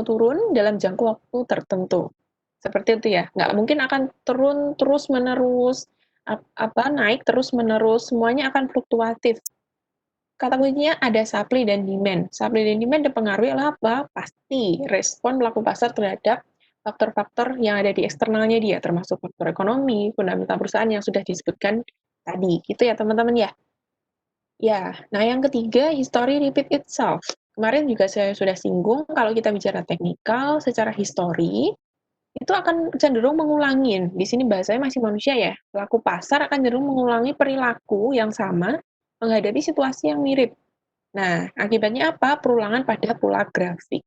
turun dalam jangka waktu tertentu. Seperti itu ya, nggak mungkin akan turun terus-menerus, naik terus-menerus, semuanya akan fluktuatif. Kata kuncinya ada supply dan demand. Supply dan demand dipengaruhi oleh apa? Pasti respon pelaku pasar terhadap faktor-faktor yang ada di eksternalnya dia, termasuk faktor ekonomi, fundamental perusahaan yang sudah disebutkan tadi. Gitu ya teman-teman ya. Ya, nah yang ketiga, history repeat itself. Kemarin juga saya sudah singgung, kalau kita bicara teknikal, secara histori, itu akan cenderung mengulangin. Di sini bahasanya masih manusia ya. Pelaku pasar akan cenderung mengulangi perilaku yang sama menghadapi situasi yang mirip. Nah, akibatnya apa? Perulangan pada pola grafik.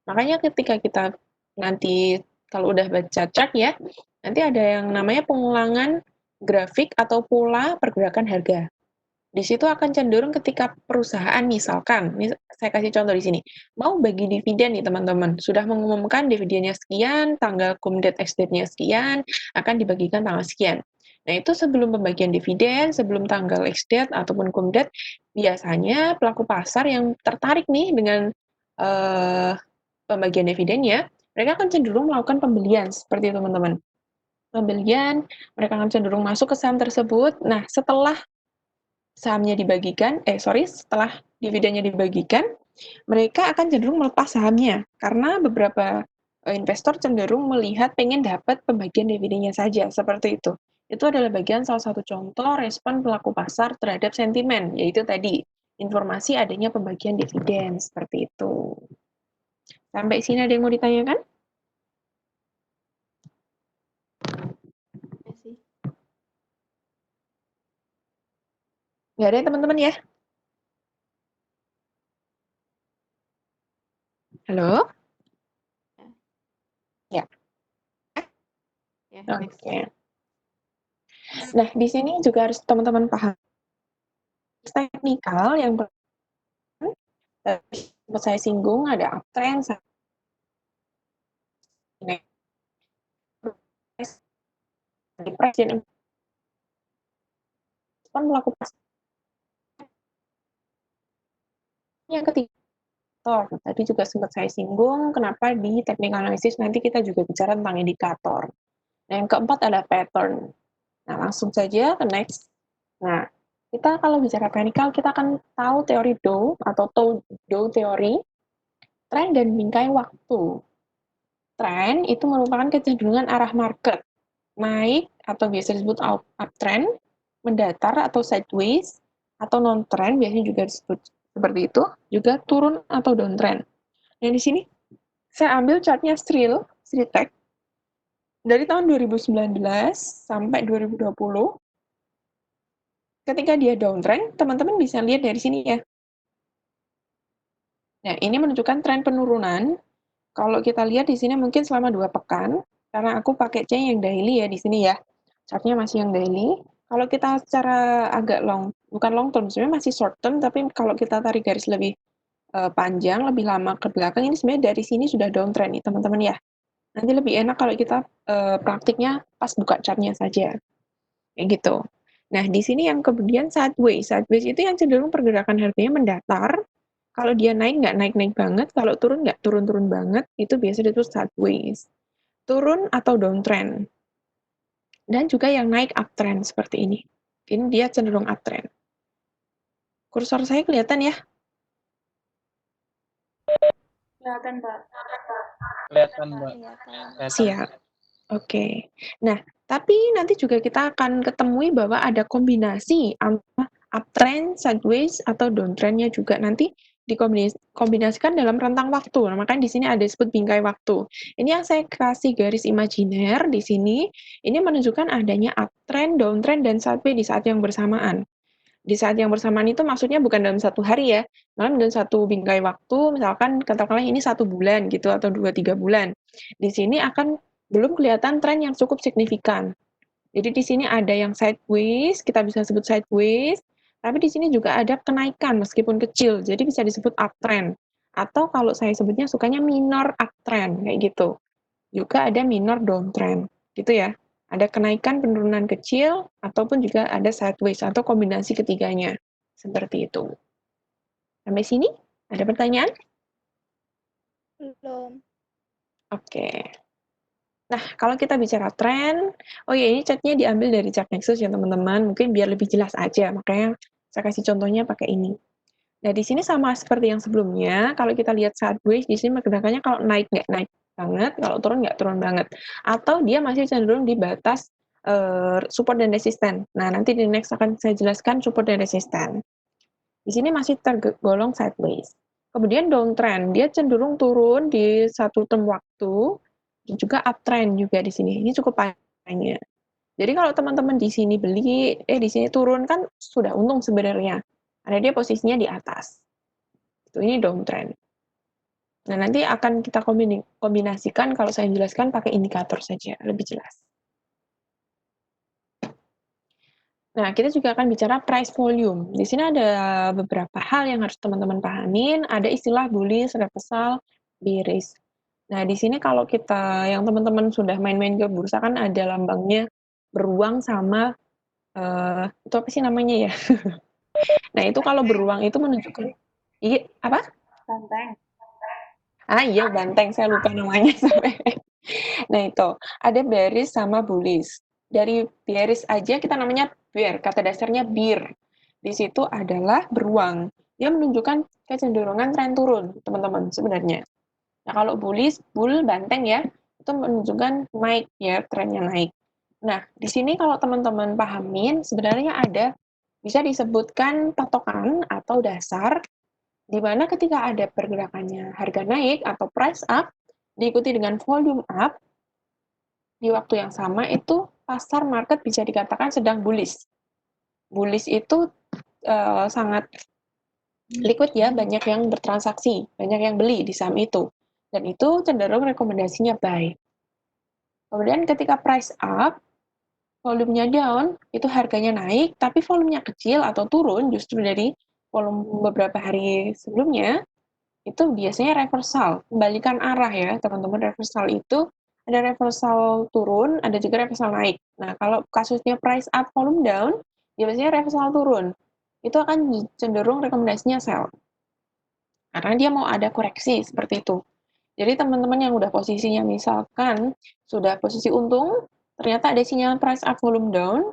Makanya ketika kita nanti kalau udah baca chart ya, nanti ada yang namanya pengulangan grafik atau pola pergerakan harga. Di situ akan cenderung ketika perusahaan misalkan, saya kasih contoh di sini, mau bagi dividen nih teman-teman, sudah mengumumkan dividennya sekian, tanggal cum date ex date-nya sekian, akan dibagikan tanggal sekian. Nah, itu sebelum pembagian dividen, sebelum tanggal ex date ataupun cum date, biasanya pelaku pasar yang tertarik nih dengan pembagian dividennya, mereka akan cenderung melakukan pembelian seperti itu teman-teman. Pembelian, mereka akan cenderung masuk ke saham tersebut. Nah, setelah setelah dividennya dibagikan, mereka akan cenderung melepas sahamnya karena beberapa investor cenderung melihat pengen dapat pembagian dividennya saja, seperti itu. Itu adalah bagian salah satu contoh respon pelaku pasar terhadap sentimen, yaitu tadi informasi adanya pembagian dividen seperti itu. Sampai sini ada yang mau ditanyakan? Nggak ada ya teman-teman ya? Halo? Ya. Oke. Nah, di sini juga harus teman-teman paham teknikal yang saya singgung ada uptrend, depression, pelaku pasar yang ketiga. Tadi juga sempat saya singgung kenapa di technical analysis nanti kita juga bicara tentang indikator. Nah, yang keempat ada pattern. Nah, langsung saja ke next. Nah, kita kalau bicara technical, kita akan tahu teori Dow atau Dow teori, tren dan bingkai waktu. Tren itu merupakan kecenderungan arah market, naik atau biasa disebut uptrend, mendatar atau sideways, atau non-trend, biasanya juga disebut seperti itu, juga turun atau downtrend. Nah, di sini saya ambil chartnya Sritech, dari tahun 2019 sampai 2020, ketika dia downtrend, teman-teman bisa lihat dari sini ya. Nah, ini menunjukkan tren penurunan. Kalau kita lihat di sini mungkin selama 2 pekan, karena aku pakai C yang daily ya di sini ya. Chartnya masih yang daily. Kalau kita secara agak bukan long term, sebenarnya masih short term, tapi kalau kita tarik garis lebih panjang, lebih lama ke belakang, ini sebenarnya dari sini sudah downtrend nih teman-teman ya. Nanti lebih enak kalau kita praktiknya pas buka chartnya saja. Kayak gitu. Nah, di sini yang kemudian sideways. Sideways itu yang cenderung pergerakan harganya mendatar. Kalau dia naik, nggak naik-naik banget. Kalau turun, nggak turun-turun banget. Itu biasa disebut sideways. Turun atau downtrend. Dan juga yang naik uptrend seperti ini. Ini dia cenderung uptrend. Kursor saya kelihatan ya? Kelihatan, Mbak. Kelihatan, Mbak. Siap. Oke. Nah, tapi nanti juga kita akan ketemui bahwa ada kombinasi antara uptrend, sideways, atau downtrend-nya juga nanti dikombinasikan dalam rentang waktu. Nah, makanya di sini ada disebut bingkai waktu. Ini yang saya kasih garis imajiner di sini, ini menunjukkan adanya uptrend, downtrend, dan sideways di saat yang bersamaan. Di saat yang bersamaan itu maksudnya bukan dalam satu hari ya, dalam satu bingkai waktu, misalkan katakanlah ini 1 bulan gitu, atau 2-3 bulan. Di sini akan belum kelihatan tren yang cukup signifikan. Jadi di sini ada yang sideways, kita bisa sebut sideways, tapi di sini juga ada kenaikan meskipun kecil, jadi bisa disebut uptrend. Atau kalau saya sebutnya sukanya minor uptrend, kayak gitu. Juga ada minor downtrend, gitu ya. Ada kenaikan penurunan kecil, ataupun juga ada sideways, atau kombinasi ketiganya. Seperti itu. Sampai sini, ada pertanyaan? Belum. Oke. Nah, kalau kita bicara tren, oh ya ini chartnya diambil dari chart Nexus ya teman-teman, mungkin biar lebih jelas aja, makanya saya kasih contohnya pakai ini. Nah, di sini sama seperti yang sebelumnya, kalau kita lihat sideways, di sini pergerakannya kalau naik nggak naik banget, kalau turun nggak turun banget. Atau dia masih cenderung di batas support dan resisten. Nah, nanti di next akan saya jelaskan support dan resisten. Di sini masih tergolong sideways. Kemudian downtrend, dia cenderung turun di satu term waktu, dan juga uptrend juga di sini. Ini cukup panjangnya. Jadi kalau teman-teman di sini beli, di sini turun kan sudah untung sebenarnya. Karena dia posisinya di atas. Ini downtrend. Nah, nanti akan kita kombinasikan kalau saya jelaskan pakai indikator saja, lebih jelas. Nah, kita juga akan bicara price volume. Di sini ada beberapa hal yang harus teman-teman pahamin. Ada istilah bullish, reversal, bearish. Nah, di sini kalau kita, yang teman-teman sudah main-main ke bursa kan ada lambangnya beruang sama, itu apa sih namanya ya? Nah, itu kalau beruang itu menunjukkan, iya, apa? Banteng. Ah iya, banteng, saya lupa namanya sampai. Nah itu, ada bearish sama bullish. Dari bearish aja kita namanya bear, kata dasarnya bear. Di situ adalah beruang. Dia menunjukkan kecenderungan tren turun, teman-teman, sebenarnya. Nah kalau bullish, bull, banteng ya, itu menunjukkan naik ya, trennya naik. Nah, di sini kalau teman-teman pahamin, sebenarnya ada, bisa disebutkan patokan atau dasar di mana ketika ada pergerakannya harga naik atau price up, diikuti dengan volume up, di waktu yang sama itu pasar market bisa dikatakan sedang bullish. Bullish itu sangat liquid ya, banyak yang bertransaksi, banyak yang beli di saham itu. Dan itu cenderung rekomendasinya buy. Kemudian ketika price up, volumenya down, itu harganya naik, tapi volumenya kecil atau turun justru dari volume beberapa hari sebelumnya, itu biasanya reversal, kembalikan arah ya teman-teman. Reversal itu ada reversal turun, ada juga reversal naik. Nah, kalau kasusnya price up, volume down, biasanya reversal turun. Itu akan cenderung rekomendasinya sell. Karena dia mau ada koreksi seperti itu. Jadi teman-teman yang udah posisinya misalkan sudah posisi untung, ternyata ada sinyal price up, volume down.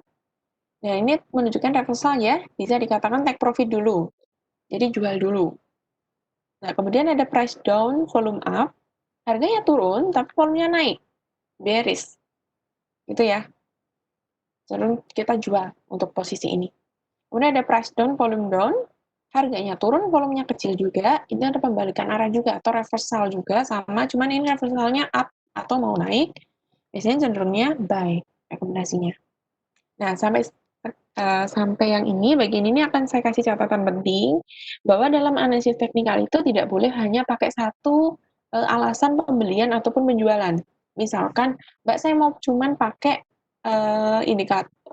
Nah, ini menunjukkan reversal ya, bisa dikatakan take profit dulu. Jadi jual dulu. Nah, kemudian ada price down, volume up, harganya turun, tapi volumenya naik, bearish, gitu ya. Jadi kita jual untuk posisi ini. Kemudian ada price down, volume down, harganya turun, volumenya kecil juga, ini ada pembalikan arah juga, atau reversal juga, sama, cuman ini reversalnya up, atau mau naik, biasanya cenderungnya buy, rekomendasinya. Nah, sampai yang ini, bagian ini akan saya kasih catatan penting, bahwa dalam analisis teknikal itu tidak boleh hanya pakai satu alasan pembelian ataupun penjualan. Misalkan, Mbak saya mau cuman pakai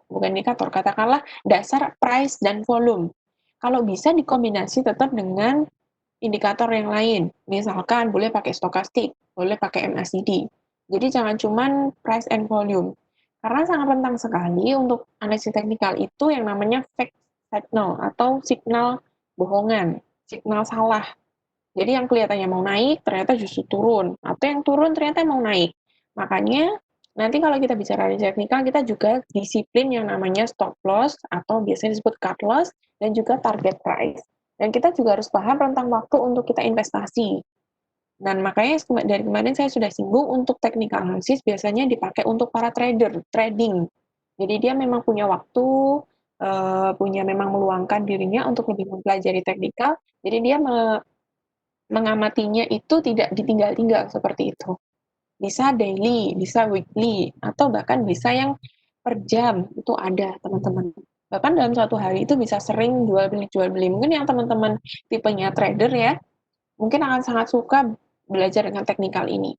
bukan indikator, katakanlah dasar price dan volume. Kalau bisa dikombinasi tetap dengan indikator yang lain. Misalkan boleh pakai stokastik, boleh pakai MACD. Jadi jangan cuman price and volume. Karena sangat rentan sekali untuk analisis teknikal itu yang namanya fake signal atau signal bohongan, signal salah. Jadi yang kelihatannya mau naik ternyata justru turun, atau yang turun ternyata mau naik. Makanya nanti kalau kita bicara analisis teknikal, kita juga disiplin yang namanya stop loss atau biasanya disebut cut loss dan juga target price. Dan kita juga harus paham rentang waktu untuk kita investasi. Dan makanya dari kemarin saya sudah singgung untuk technical analysis biasanya dipakai untuk para trader, trading. Jadi dia memang punya waktu, punya memang meluangkan dirinya untuk lebih mempelajari teknikal, jadi dia mengamatinya itu tidak ditinggal-tinggal seperti itu. Bisa daily, bisa weekly, atau bahkan bisa yang per jam, itu ada teman-teman. Bahkan dalam satu hari itu bisa sering jual beli. Mungkin yang teman-teman tipenya trader ya, mungkin akan sangat suka belajar dengan teknikal ini.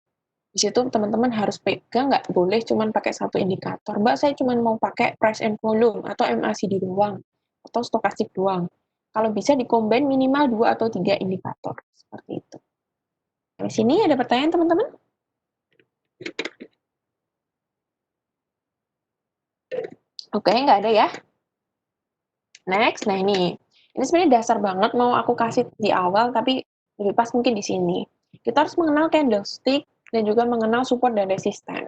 Di situ teman-teman harus pegang, nggak boleh cuma pakai satu indikator. Mbak, saya cuma mau pakai price and volume, atau MACD doang, atau stokastik doang. Kalau bisa dikombin minimal 2 atau 3 indikator. Seperti itu. Di sini ada pertanyaan teman-teman? Oke, nggak ada ya. Next, nah ini sebenarnya dasar banget mau aku kasih di awal, tapi lebih pas mungkin di sini. Kita harus mengenal candlestick dan juga mengenal support dan resisten.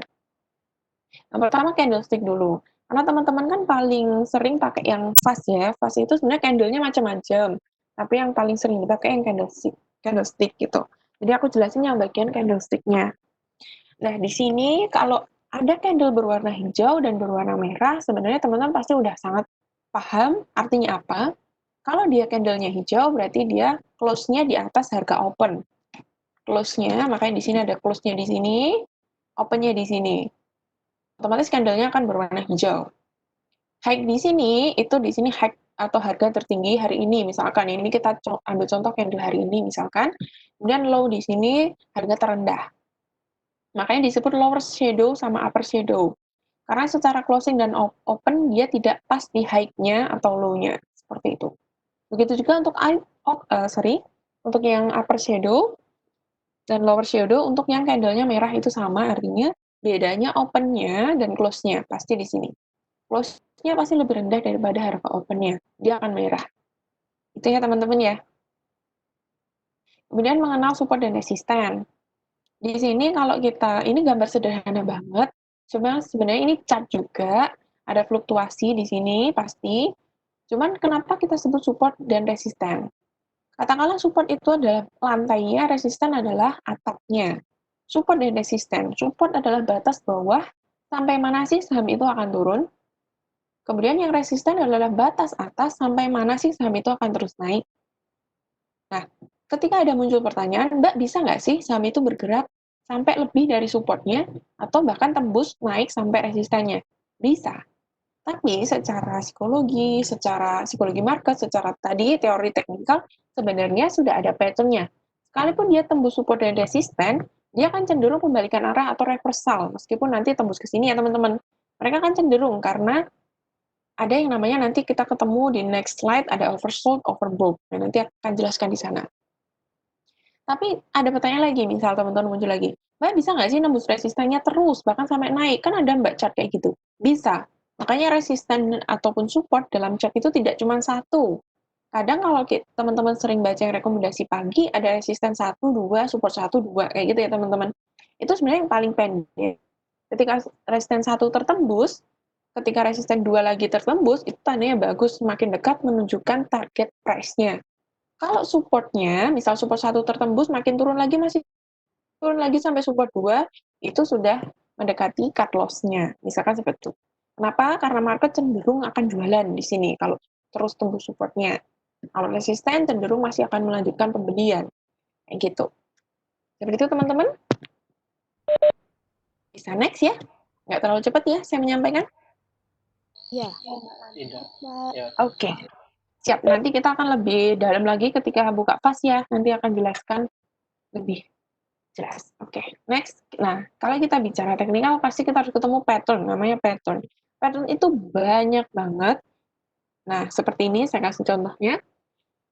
Yang pertama candlestick dulu. Karena teman-teman kan paling sering pakai yang fast ya. Fast itu sebenarnya candle-nya macam-macam. Tapi yang paling sering dipakai yang candlestick gitu. Jadi aku jelasin yang bagian candlestick-nya. Nah, di sini kalau ada candle berwarna hijau dan berwarna merah, sebenarnya teman-teman pasti udah sangat paham artinya apa. Kalau dia candle-nya hijau, berarti dia close-nya di atas harga open. Close-nya, makanya di sini ada close-nya di sini, open-nya di sini. Otomatis candle-nya akan berwarna hijau. High di sini, itu di sini high atau harga tertinggi hari ini, misalkan. Ini kita ambil contoh candle hari ini, misalkan. Kemudian low di sini, harga terendah. Makanya disebut lower shadow sama upper shadow. Karena secara closing dan open, dia tidak pas di high-nya atau low-nya. Seperti itu. Begitu juga untuk untuk yang upper shadow dan lower shadow, untuk yang candle-nya merah itu sama, artinya bedanya open-nya dan close-nya, pasti di sini. Close-nya pasti lebih rendah daripada harga open-nya, dia akan merah. Itu ya teman-teman ya. Kemudian mengenal support dan resisten. Di sini kalau kita, ini gambar sederhana banget, cuma sebenarnya ini chart juga, ada fluktuasi di sini pasti, cuman kenapa kita sebut support dan resisten? Katakanlah support itu adalah lantainya, resisten adalah atapnya. Support dan resisten. Support adalah batas bawah, sampai mana sih saham itu akan turun. Kemudian yang resisten adalah batas atas, sampai mana sih saham itu akan terus naik. Nah, ketika ada muncul pertanyaan, Mbak bisa nggak sih saham itu bergerak sampai lebih dari supportnya, atau bahkan tembus naik sampai resistennya? Bisa. Tapi secara psikologi market, secara tadi teori teknikal, sebenarnya sudah ada pattern-nya. Sekalipun dia tembus support dan resisten, dia akan cenderung membalikan arah atau reversal, meskipun nanti tembus ke sini ya teman-teman. Mereka akan cenderung karena ada yang namanya, nanti kita ketemu di next slide, ada oversold, overbought. Nah, nanti akan jelaskan di sana. Tapi ada pertanyaan lagi, misal teman-teman muncul lagi, Mbak bisa nggak sih nembus resistennya terus, bahkan sampai naik? Kan ada Mbak chart kayak gitu. Bisa. Makanya resisten ataupun support dalam chart itu tidak cuma satu. Kadang kalau teman-teman sering baca yang rekomendasi pagi, ada resisten 1, 2, support 1, 2, kayak gitu ya teman-teman. Itu sebenarnya yang paling pendek. Ketika resisten 1 tertembus, ketika resisten 2 lagi tertembus, itu tandanya bagus, semakin dekat menunjukkan target price-nya. Kalau supportnya, misal support 1 tertembus, makin turun lagi, masih turun lagi sampai support 2, itu sudah mendekati cut loss-nya. Misalkan seperti itu. Kenapa? Karena market cenderung akan jualan di sini kalau terus tembus supportnya. Kalau resisten cenderung masih akan melanjutkan pembelian. Kayak gitu. Seperti itu teman-teman. Bisa next ya. Nggak terlalu cepat ya saya menyampaikan. Ya. Tidak. Ya. Oke. Siap. Nanti kita akan lebih dalam lagi ketika buka fast ya. Nanti akan jelaskan lebih jelas. Oke, next. Nah, kalau kita bicara teknikal, pasti kita harus ketemu pattern, namanya pattern. Pattern itu banyak banget. Nah, seperti ini, saya kasih contohnya.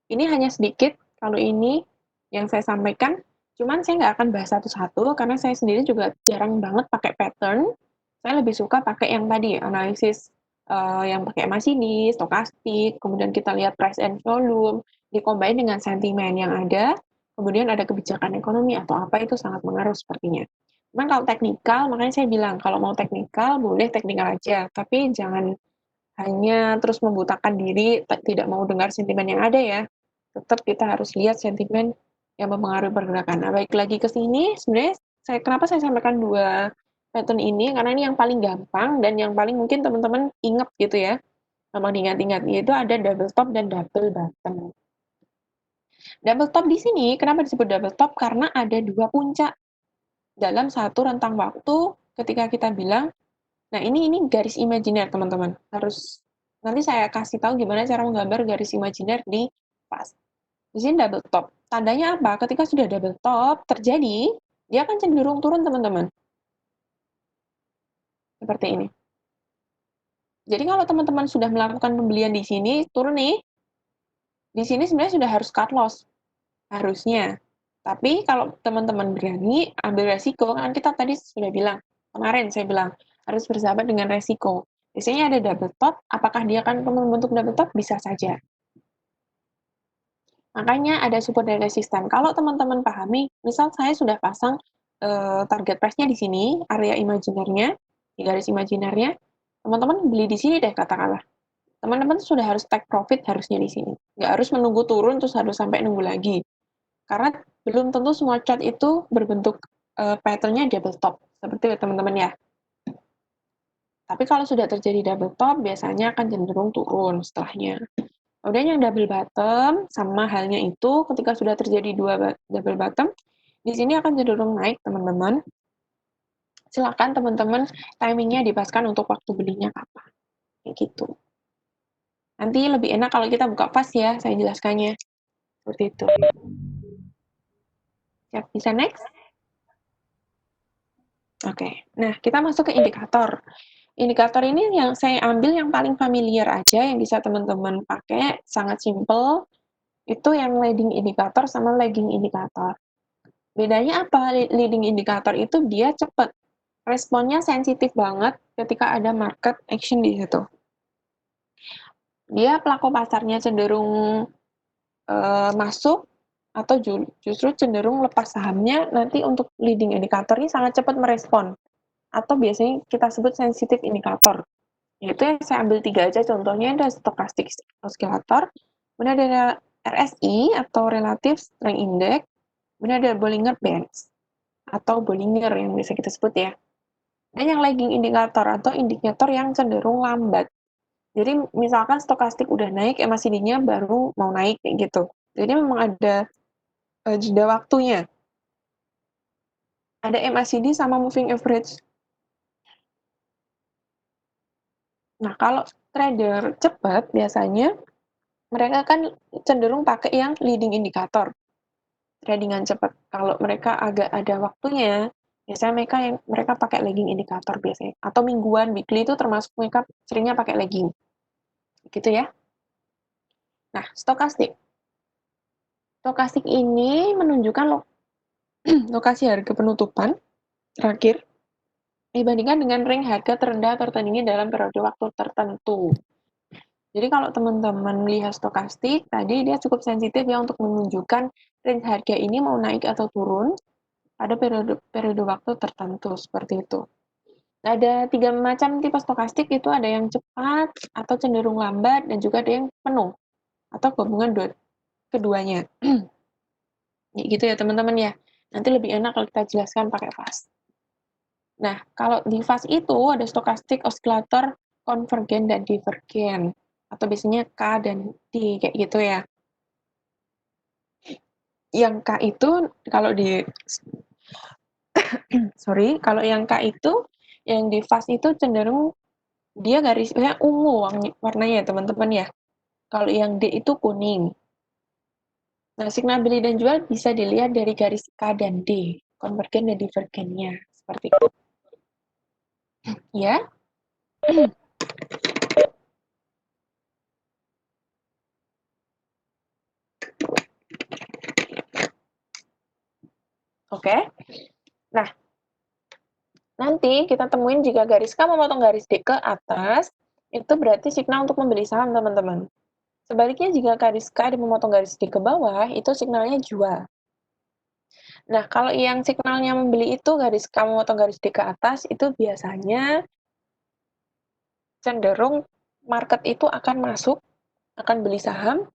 Ini hanya sedikit, kalau ini yang saya sampaikan, cuman saya nggak akan bahas satu-satu, karena saya sendiri juga jarang banget pakai pattern. Saya lebih suka pakai yang tadi, analisis yang pakai MACD, stokastik, kemudian kita lihat price and volume, dikombin dengan sentimen yang ada, kemudian ada kebijakan ekonomi atau apa, itu sangat mengaruh sepertinya. Cuman kalau teknikal, makanya saya bilang, kalau mau teknikal, boleh teknikal aja, tapi jangan hanya terus membutakan diri, tidak mau dengar sentimen yang ada ya. Tetap kita harus lihat sentimen yang mempengaruhi pergerakan. Nah, baik lagi ke sini, sebenarnya kenapa saya sampaikan dua pattern ini, karena ini yang paling gampang dan yang paling mungkin teman-teman ingat gitu ya, gampang diingat-ingat, yaitu ada double top dan double bottom. Double top di sini, kenapa disebut double top? Karena ada dua puncak dalam satu rentang waktu ketika kita bilang, nah ini garis imajiner teman-teman, harus nanti saya kasih tahu gimana cara menggambar garis imajiner di pas. Di sini double top. Tandanya apa? Ketika sudah double top terjadi, dia akan cenderung turun teman-teman. Seperti ini. Jadi kalau teman-teman sudah melakukan pembelian di sini, turun nih, di sini sebenarnya sudah harus cut loss. Harusnya. Tapi kalau teman-teman berani ambil resiko, kan kita tadi sudah bilang, kemarin saya bilang, harus bersahabat dengan resiko. Biasanya ada double top, apakah dia akan membentuk double top? Bisa saja. Makanya ada support dan resisten. Kalau teman-teman pahami, misal saya sudah pasang target price-nya di sini, area imajinernya, di garis imajinernya, teman-teman beli di sini deh katakanlah. Teman-teman sudah harus take profit harusnya di sini. Nggak harus menunggu turun terus harus sampai nunggu lagi. Karena belum tentu semua chart itu berbentuk pattern-nya double top. Seperti itu teman-teman ya. Tapi kalau sudah terjadi double top, biasanya akan cenderung turun setelahnya. Kemudian yang double bottom, sama halnya itu ketika sudah terjadi dua double bottom, di sini akan cenderung naik, teman-teman. Silakan teman-teman timingnya dipaskan untuk waktu belinya kapan. Kayak gitu. Nanti lebih enak kalau kita buka fast ya, saya jelaskannya. Seperti itu. Siap, bisa next? Oke, nah kita masuk ke indikator. Indikator ini yang saya ambil yang paling familiar aja, yang bisa teman-teman pakai, sangat simple, itu yang leading indikator sama lagging indikator. Bedanya apa? Leading indikator itu dia cepat, responnya sensitif banget ketika ada market action di situ. Dia pelaku pasarnya cenderung masuk atau justru cenderung lepas sahamnya, nanti untuk leading indikator ini sangat cepat merespon. Atau biasanya kita sebut sensitive indikator. Yaitu yang saya ambil 3 aja contohnya, ada stochastic oscillator, kemudian ada RSI atau Relative Strength Index, kemudian ada Bollinger Bands atau Bollinger yang bisa kita sebut ya. Dan yang lagging indikator atau indikator yang cenderung lambat. Jadi misalkan stokastik udah naik, MACD-nya baru mau naik kayak gitu. Jadi memang ada jeda waktunya. Ada MACD sama moving average. Nah, kalau trader cepat biasanya mereka kan cenderung pakai yang leading indikator. Tradingan cepat. Kalau mereka agak ada waktunya, biasanya mereka pakai lagging indikator biasanya. Atau mingguan, weekly itu termasuk mereka seringnya pakai lagging. Gitu ya. Nah, stokastik. Stokastik ini menunjukkan lokasi harga penutupan terakhir dibandingkan dengan range harga terendah tertinggi dalam periode waktu tertentu. Jadi kalau teman-teman melihat stokastik, tadi dia cukup sensitif ya untuk menunjukkan range harga ini mau naik atau turun pada periode waktu tertentu, seperti itu. Ada 3 macam tipe stokastik, itu ada yang cepat atau cenderung lambat, dan juga ada yang penuh atau gabungan keduanya. Ya gitu ya teman-teman ya. Nanti lebih enak kalau kita jelaskan pakai fast. Nah, kalau di fast itu ada stokastik oscillator konvergen dan divergen. Atau biasanya K dan D, kayak gitu ya. Yang K itu, kalau di kalau yang K itu, yang di fast itu cenderung dia garisnya ungu warnanya teman-teman ya. Kalau yang D itu kuning. Nah, signal beli dan jual bisa dilihat dari garis K dan D, konvergen dan divergennya. Seperti itu. Ya. Oke. Nah, nanti kita temuin jika garis K memotong garis D ke atas, itu berarti signal untuk membeli saham, teman-teman. Sebaliknya, jika garis K memotong garis D ke bawah, itu signalnya jual. Nah, kalau yang signalnya membeli itu garis K memotong garis D ke atas, itu biasanya cenderung market itu akan masuk, akan beli saham,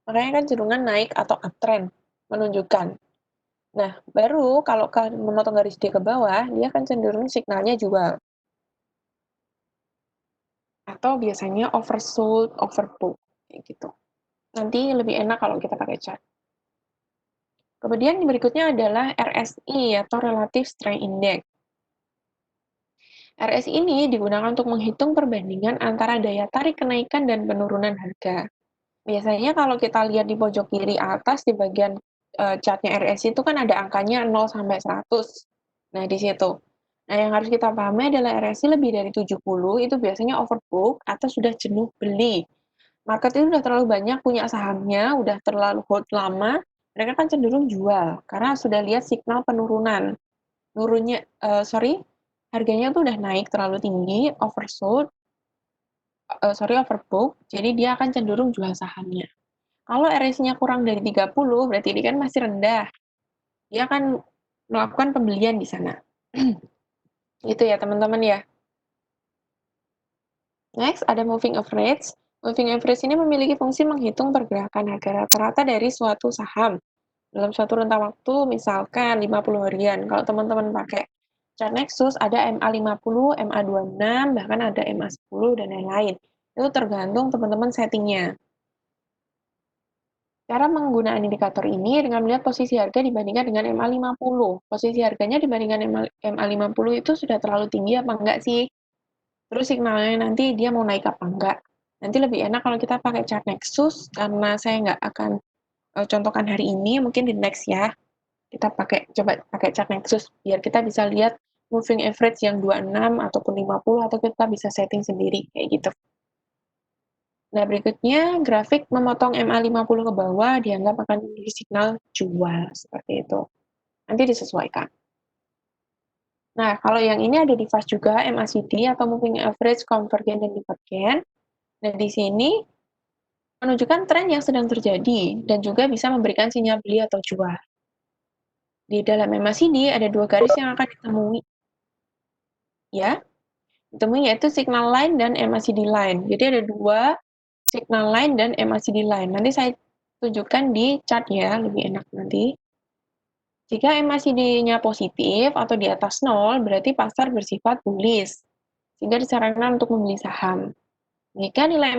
makanya kan cenderungan naik atau uptrend, menunjukkan. Nah, baru kalau memotong garis D ke bawah, dia akan cenderung signalnya jual. Atau biasanya oversold, overbook, kayak gitu. Nanti lebih enak kalau kita pakai chart. Kemudian berikutnya adalah RSI atau Relative Strength Index. RSI ini digunakan untuk menghitung perbandingan antara daya tarik kenaikan dan penurunan harga. Biasanya kalau kita lihat di pojok kiri atas di bagian chartnya RSI itu kan ada angkanya 0 sampai 100. Nah, di situ. Nah, yang harus kita pahami adalah RSI lebih dari 70 itu biasanya overbook atau sudah jenuh beli. Market itu udah terlalu banyak punya sahamnya, udah terlalu hold lama, mereka kan cenderung jual karena sudah lihat signal penurunan. Harganya tuh udah naik terlalu tinggi, overbook, jadi dia akan cenderung jual sahamnya. Kalau RSI-nya kurang dari 30, berarti ini kan masih rendah. Dia akan melakukan pembelian di sana. Itu ya, teman-teman ya. Next, ada moving average. Moving average ini memiliki fungsi menghitung pergerakan harga rata-rata dari suatu saham. Dalam suatu rentang waktu, misalkan 50 harian. Kalau teman-teman pakai chart Nexus, ada MA50, MA26, bahkan ada MA10, dan lain-lain. Itu tergantung teman-teman settingnya. Cara menggunakan indikator ini dengan melihat posisi harga dibandingkan dengan MA50. Posisi harganya dibandingkan MA50 itu sudah terlalu tinggi apa enggak sih? Terus signalnya nanti dia mau naik apa enggak. Nanti lebih enak kalau kita pakai chart Nexus, karena saya nggak akan contohkan hari ini, mungkin di next ya. Kita coba pakai chart Nexus, biar kita bisa lihat moving average yang 26 ataupun 50, atau kita bisa setting sendiri, kayak gitu. Nah, berikutnya, grafik memotong MA50 ke bawah dianggap akan memiliki signal jual, seperti itu. Nanti disesuaikan. Nah, kalau yang ini ada di fast juga, MACD atau Moving Average Convergent dan Divergent. Nah, di sini menunjukkan tren yang sedang terjadi dan juga bisa memberikan sinyal beli atau jual. Di dalam MACD ada dua garis yang akan ditemui. Ya, ditemui yaitu signal line dan MACD line. Jadi ada dua signal line dan MACD line. Nanti saya tunjukkan di chart ya, lebih enak nanti. Jika MACD-nya positif atau di atas 0, berarti pasar bersifat bullish, sehingga disarankan untuk membeli saham. Jika nilai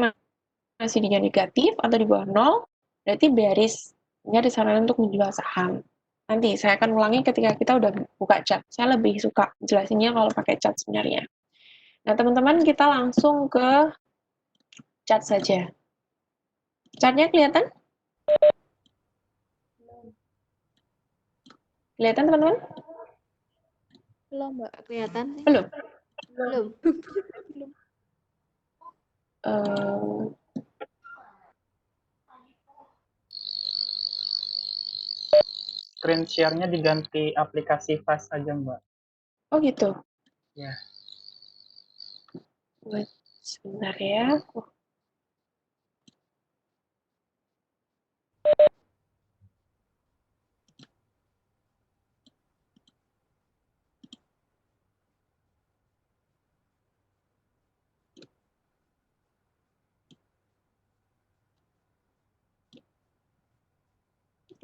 MACD-nya negatif atau di bawah 0, berarti bearish, sehingga disarankan untuk menjual saham. Nanti saya akan ulangi ketika kita udah buka chart. Saya lebih suka jelasinnya kalau pakai chart sebenarnya. Nah, teman-teman, kita langsung ke chart saja. Chartnya kelihatan? Kelihatan, teman-teman? Belum, Mbak. Kelihatan sih. Belum? Belum. Screen share-nya diganti aplikasi Fast aja, Mbak. Oh gitu? Ya. Sebentar ya.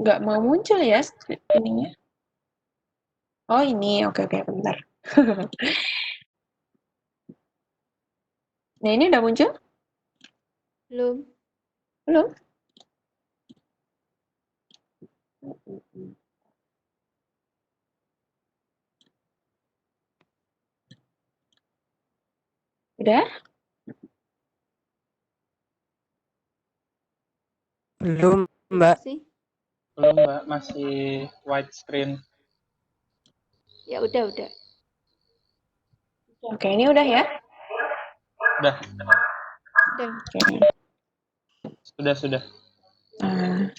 Nggak mau muncul ya ininya. Oh ini, oke, bentar. Nah ini udah muncul? Belum. Belum? Udah? Belum, Mbak. Sih. Belum, Mbak. Masih widescreen. Ya udah. Oke, ini udah ya? Udah. Udah. Oke. Sudah. Nah,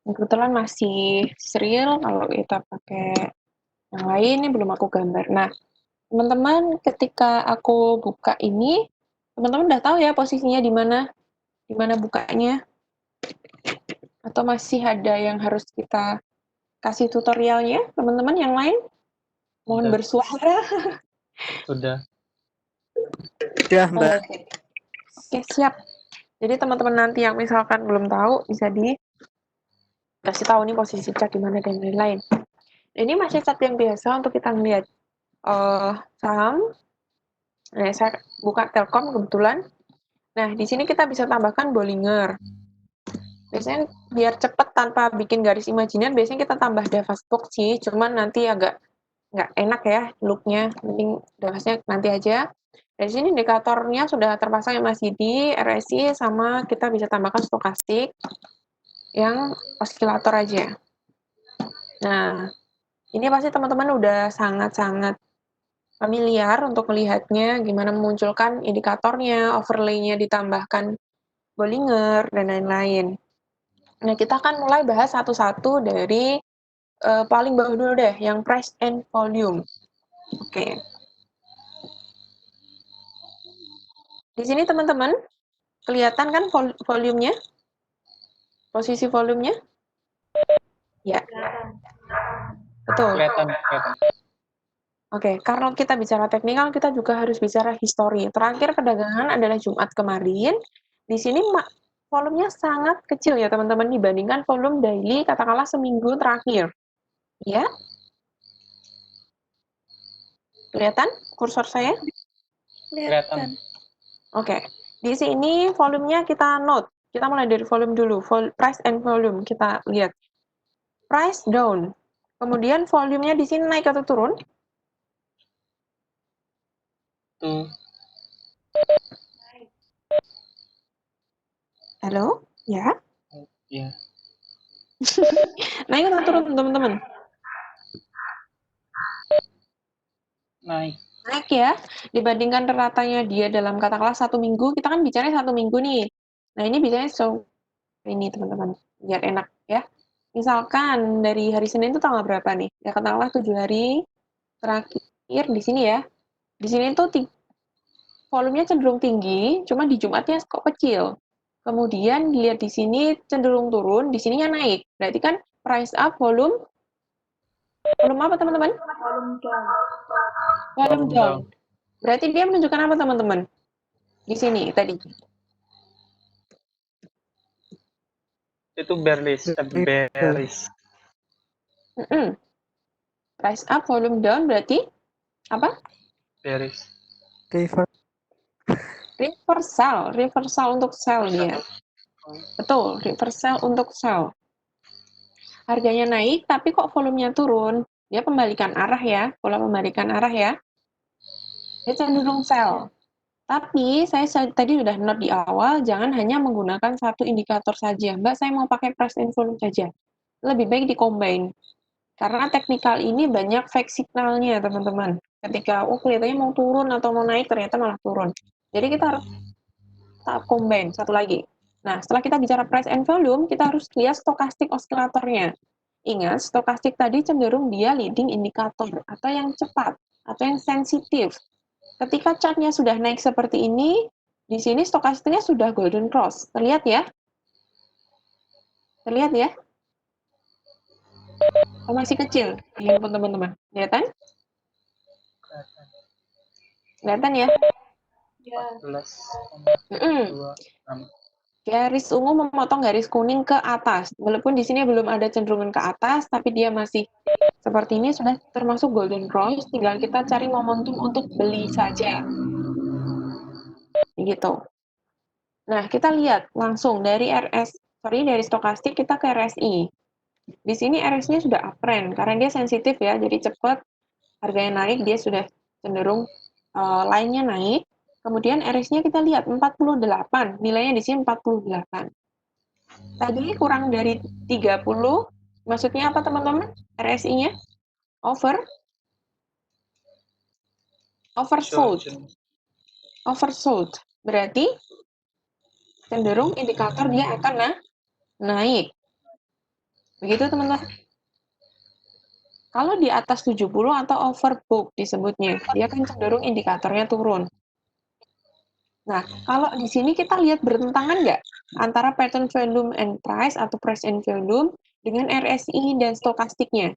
kebetulan masih serial, kalau kita pakai yang lain, ini belum aku gambar. Nah, teman-teman, ketika aku buka ini, teman-teman udah tahu ya posisinya di mana bukanya? Atau masih ada yang harus kita kasih tutorialnya, teman-teman yang lain? Mohon Udah. bersuara. Sudah. Udah, Mbak. Oke, siap. Jadi teman-teman nanti yang misalkan belum tahu, bisa dikasih tahu nih posisi chart di mana dan lain-lain. Ini masih chart yang biasa untuk kita melihat saham. Nah, saya buka Telkom kebetulan. Nah, di sini kita bisa tambahkan Bollinger. Biasanya biar cepet tanpa bikin garis imajiner, biasanya kita tambah Dava Box sih, cuman nanti agak nggak enak ya looknya, mending Davasnya nanti aja. Dari sini indikatornya sudah terpasang MACD, RSI, sama kita bisa tambahkan stokastik yang osilator aja. Nah, ini pasti teman-teman udah sangat-sangat familiar untuk melihatnya, gimana memunculkan indikatornya, overlay-nya ditambahkan Bollinger, dan lain-lain. Nah, kita akan mulai bahas satu-satu dari paling bawah dulu deh, yang price and volume. Oke. Di sini teman-teman, kelihatan kan volumenya? Posisi volumenya? Ya, Kelihatan. betul. Kelihatan. Oke, kalau kita bicara teknikal, kita juga harus bicara histori. Terakhir perdagangan adalah Jumat kemarin. Di sini volumenya sangat kecil ya teman-teman dibandingkan volume daily katakanlah seminggu terakhir. Ya, kelihatan kursor saya? Kelihatan. Oke, di sini volumenya kita note. Kita mulai dari volume dulu, price and volume kita lihat. Price down, kemudian volumenya di sini naik atau turun? Tuh. Halo, ya? Iya. Naik atau turun teman-teman? Naik. Naik ya, dibandingkan ratanya dia dalam katakanlah 1 minggu, kita kan bicara 1 minggu nih. Nah ini biasanya ini teman-teman, biar enak ya. Misalkan dari hari Senin itu tanggal berapa nih? Ya katakanlah 7 hari terakhir di sini ya. Di sini tuh volumenya cenderung tinggi, cuma di Jumatnya kok kecil. Kemudian dilihat di sini cenderung turun, di sininya naik. Berarti kan price up, volume apa teman-teman? Volume down. Volume down. Berarti dia menunjukkan apa teman-teman? Di sini tadi. Itu bearish. Price up, volume down berarti apa? Bearish. Reversal untuk sell dia. Betul, reversal untuk sell. Harganya naik, tapi kok volumenya turun? Dia pembalikan arah ya, pola pembalikan arah ya. Dia cenderung sell. Tapi saya tadi sudah note di awal, jangan hanya menggunakan satu indikator saja. Mbak, saya mau pakai price and volume saja. Lebih baik di-combine. Karena teknikal ini banyak fake signalnya, teman-teman. Ketika, kelihatannya mau turun atau mau naik, ternyata malah turun. Jadi kita harus combine, satu lagi. Nah, setelah kita bicara price and volume, kita harus lihat stokastik oscillatornya. Ingat, stokastik tadi cenderung dia leading indikator, atau yang cepat, atau yang sensitif. Ketika chartnya sudah naik seperti ini, di sini stokastiknya sudah golden cross. Terlihat ya? Terlihat ya? Oh, masih kecil, handphone teman-teman. Kelihatan? Kelihatan ya? Ya. 14,26. Garis ungu memotong garis kuning ke atas. Walaupun di sini belum ada cenderungan ke atas, tapi dia masih seperti ini sudah termasuk golden cross. Tinggal kita cari momentum untuk beli saja. Gitu. Nah, kita lihat langsung dari dari stokastik kita ke RSI. Di sini RSI-nya sudah uptrend karena dia sensitif ya, jadi cepat harganya naik, dia sudah cenderung line-nya naik. Kemudian RSI-nya kita lihat 48, nilainya di sini 48. Tadi kurang dari 30, maksudnya apa teman-teman? RSI-nya? Oversold. Berarti cenderung indikator dia akan naik. Begitu teman-teman. Kalau di atas 70 atau overbook disebutnya, dia kan cenderung indikatornya turun. Nah, kalau di sini kita lihat bertentangan nggak antara pattern volume and price atau price and volume dengan RSI dan stokastiknya?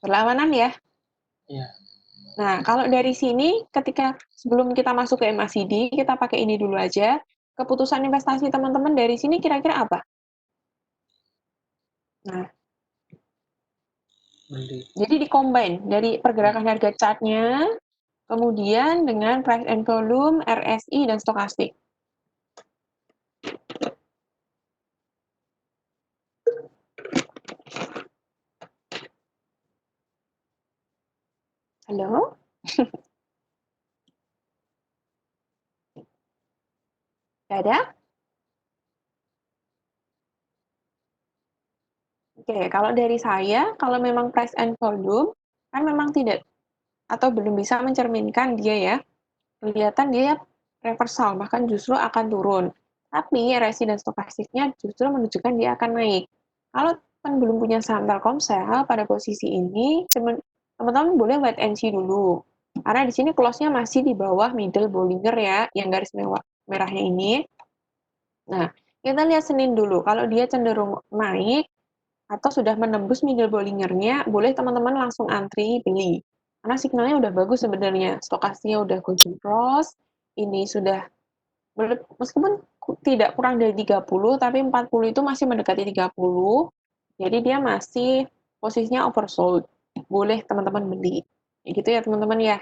Berlawanan ya? Iya. Nah, kalau dari sini, ketika sebelum kita masuk ke MACD, kita pakai ini dulu aja. Keputusan investasi teman-teman dari sini kira-kira apa? Nah, jadi di-combine dari pergerakan harga chart-nya, kemudian dengan price and volume, RSI, dan stokastik. Halo? Gak ada? Oke, kalau dari saya, kalau memang price and volume, kan memang tidak, atau belum bisa mencerminkan dia ya, kelihatan dia reversal, bahkan justru akan turun. Tapi RSI dan stokastiknya justru menunjukkan dia akan naik. Kalau teman belum punya saham Telkomsel pada posisi ini, teman-teman boleh wait and see dulu. Karena di sini close-nya masih di bawah middle Bollinger ya, yang garis merahnya ini. Nah, Kita lihat Senin dulu. Kalau dia cenderung naik atau sudah menembus middle Bollinger-nya, boleh teman-teman langsung antri beli. Karena signalnya udah bagus sebenarnya. Stokastiknya udah golden cross. Ini sudah meskipun tidak kurang dari 30, tapi 40 itu masih mendekati 30. Jadi dia masih posisinya oversold. Boleh teman-teman beli. Gitu ya teman-teman ya.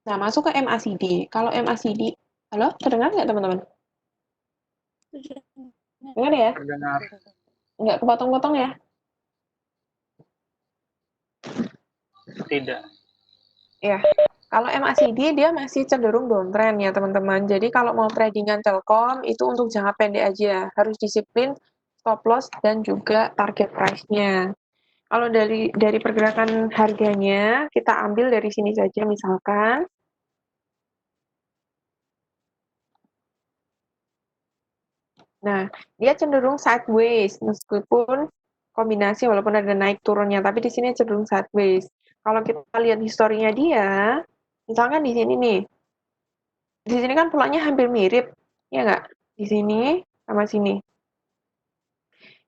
Nah, masuk ke MACD. Kalau MACD, halo, terdengar nggak teman-teman? Dengar ya? Terdengar. Nggak kepotong-potong ya? Tidak. Ya. Kalau MACD dia masih cenderung downtrend ya teman-teman. Jadi kalau mau tradingan Telkom itu untuk jangka pendek aja. Harus disiplin stop loss dan juga target price-nya. Kalau dari pergerakan harganya, kita ambil dari sini saja misalkan. Nah, dia cenderung sideways meskipun kombinasi walaupun ada naik turunnya, tapi di sini cenderung sideways. Kalau kita lihat historinya dia, misalkan di sini nih. Di sini kan polanya hampir mirip, ya nggak? Di sini sama sini.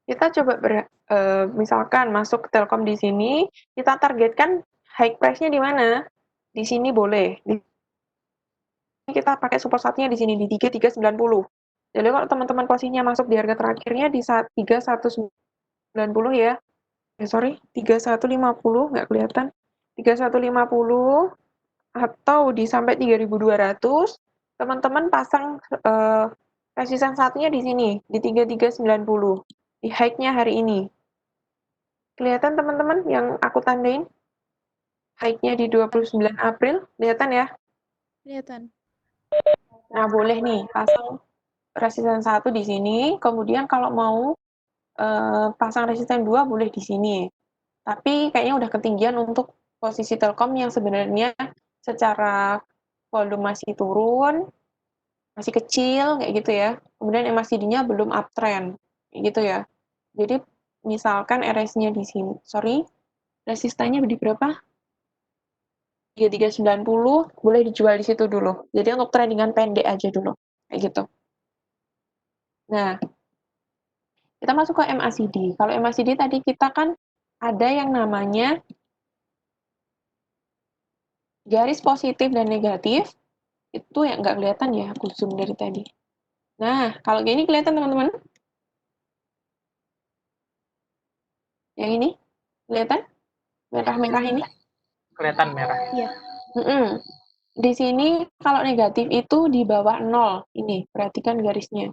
Kita coba misalkan masuk ke Telkom di sini, kita targetkan high price-nya di mana? Di sini boleh. Kita pakai support satunya di sini di 3390. Jadi kalau teman-teman posisinya masuk di harga terakhirnya di 3190 ya. Sorry, 3150 nggak kelihatan. 3150 atau di sampai 3200, teman-teman pasang resisten satunya di sini di 3390 di high-nya hari ini. Kelihatan teman-teman yang aku tandain? High-nya di 29 April, kelihatan ya? Kelihatan. Nah, boleh nih pasang resisten 1 di sini, kemudian kalau mau pasang resisten 2 boleh di sini. Tapi kayaknya udah ketinggian untuk posisi Telkom yang sebenarnya secara volume masih turun, masih kecil kayak gitu ya. Kemudian MACD-nya belum uptrend kayak gitu ya. Jadi misalkan RS-nya di sini, sorry, resistannya di berapa? 3390 boleh dijual di situ dulu. Jadi untuk tradingan pendek aja dulu. Kayak gitu. Nah, kita masuk ke MACD. Kalau MACD tadi kita kan ada yang namanya garis positif dan negatif. Itu yang nggak kelihatan ya, aku zoom dari tadi. Nah, kalau gini kelihatan teman-teman? Yang ini? Kelihatan? Merah-merah ini? Kelihatan merah. Iya. Di sini kalau negatif itu di bawah 0. Ini, perhatikan garisnya.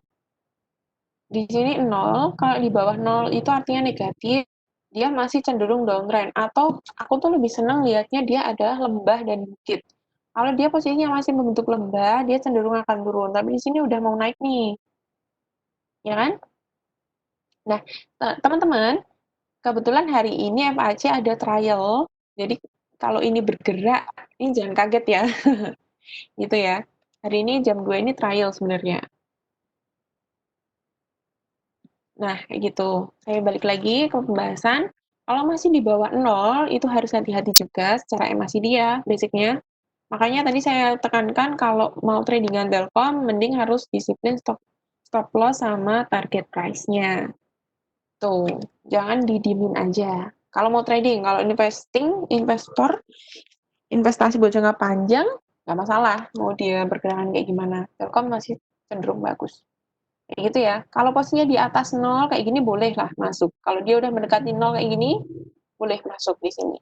Di sini 0, kalau di bawah 0 itu artinya negatif, dia masih cenderung downtrend. Atau aku tuh lebih senang lihatnya dia adalah lembah dan bukit. Kalau dia posisinya masih membentuk lembah, dia cenderung akan turun. Tapi di sini udah mau naik nih. Ya kan? Nah, teman-teman, kebetulan hari ini FAC ada trial. Jadi kalau ini bergerak, ini jangan kaget ya. Gitu ya. Hari ini jam 2 ini trial sebenarnya. Nah, kayak gitu. Saya balik lagi ke pembahasan. Kalau masih di bawah 0, itu harus hati-hati juga secara MACD ya, basicnya. Makanya tadi saya tekankan kalau mau tradingan Telkom, mending harus disiplin stop loss sama target price-nya. Tuh, jangan didiemin aja. Kalau mau trading, kalau investor, investasi buat jangka panjang, nggak masalah. Mau dia bergerakan kayak gimana. Telkom masih cenderung bagus. Kayak gitu ya. Kalau posisinya di atas 0 kayak gini boleh lah masuk. Kalau dia udah mendekati 0 kayak gini, boleh masuk di sini.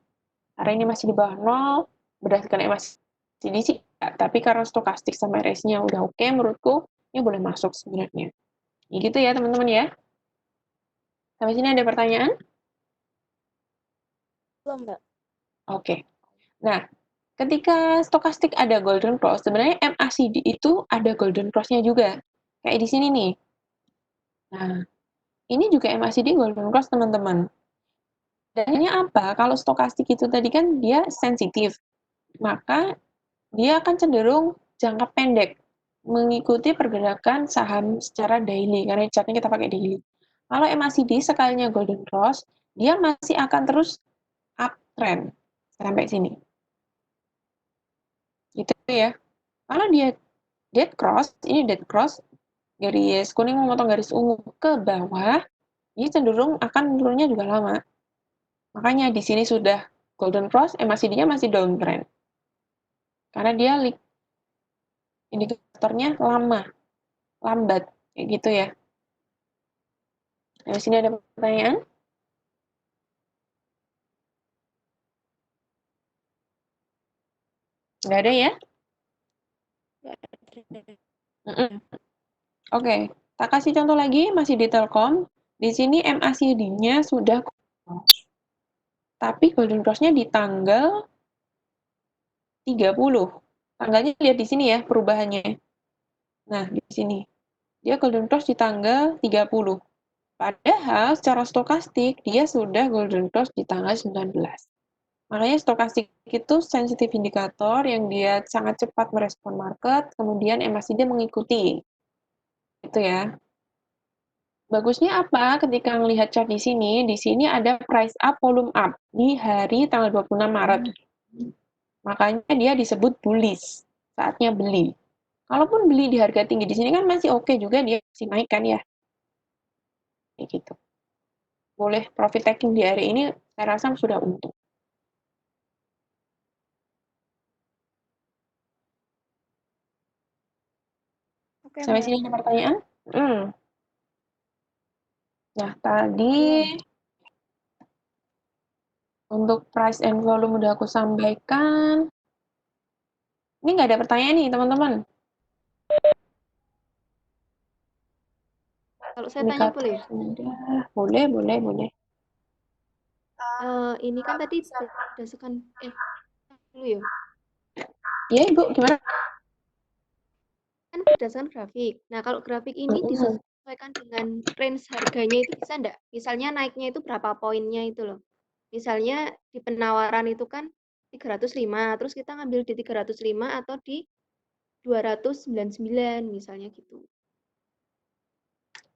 Karena ini masih di bawah 0, berdasarkan MACD sih, ya, tapi karena stokastik sama RS-nya udah oke, menurutku ini boleh masuk sebenarnya. Ya gitu ya teman-teman ya. Sampai sini ada pertanyaan? Belum, Mbak. Oke. Nah, ketika stokastik ada golden cross, sebenarnya MACD itu ada golden cross-nya juga. Kayak di sini nih. Nah, ini juga MACD golden cross teman-teman. Dan ini apa? Kalau stokastik itu tadi kan dia sensitif, maka dia akan cenderung jangka pendek, mengikuti pergerakan saham secara daily, karena chartnya kita pakai daily. Kalau MACD sekalinya golden cross, dia masih akan terus uptrend sampai sini. Gitu ya. Kalau dia dead cross, ini dead cross, garis kuning memotong garis ungu ke bawah, ini cenderung akan menurunnya juga lama. Makanya di sini sudah golden cross, MACD-nya masih downtrend. Karena dia indikatornya lambat, kayak gitu ya. Nah, di sini ada pertanyaan? Nggak ada ya? Oke, tak kasih contoh lagi, masih di Telkom. Di sini MACD-nya sudah tapi golden cross-nya di tanggal 30. Tanggalnya lihat di sini ya perubahannya. Nah, di sini. Dia golden cross di tanggal 30. Padahal secara stokastik dia sudah golden cross di tanggal 19. Makanya stokastik itu sensitif indikator yang dia sangat cepat merespon market, kemudian MACD mengikuti. Itu ya. Bagusnya apa ketika melihat chart di sini? Di sini ada price up, volume up di hari tanggal 26 Maret. Makanya dia disebut bullish, saatnya beli. Kalaupun beli di harga tinggi di sini kan masih oke juga, dia masih naik kan ya. Kayak gitu. Boleh profit taking di hari ini, saya rasa sudah untung. Oke, Sampai Mbak. sini ada pertanyaan? Nah, tadi untuk price and volume udah aku sampaikan. Ini nggak ada pertanyaan nih, teman-teman. Kalau saya tanya Indikator boleh? sudah. Boleh. Ini kan tadi berdasarkan dulu ya. Iya, Ibu, gimana? Kan berdasarkan grafik. Nah, kalau grafik ini disesuaikan dengan range harganya itu bisa enggak? Misalnya naiknya itu berapa poinnya itu loh. Misalnya di penawaran itu kan 305, terus kita ngambil di 305 atau di 299 misalnya gitu.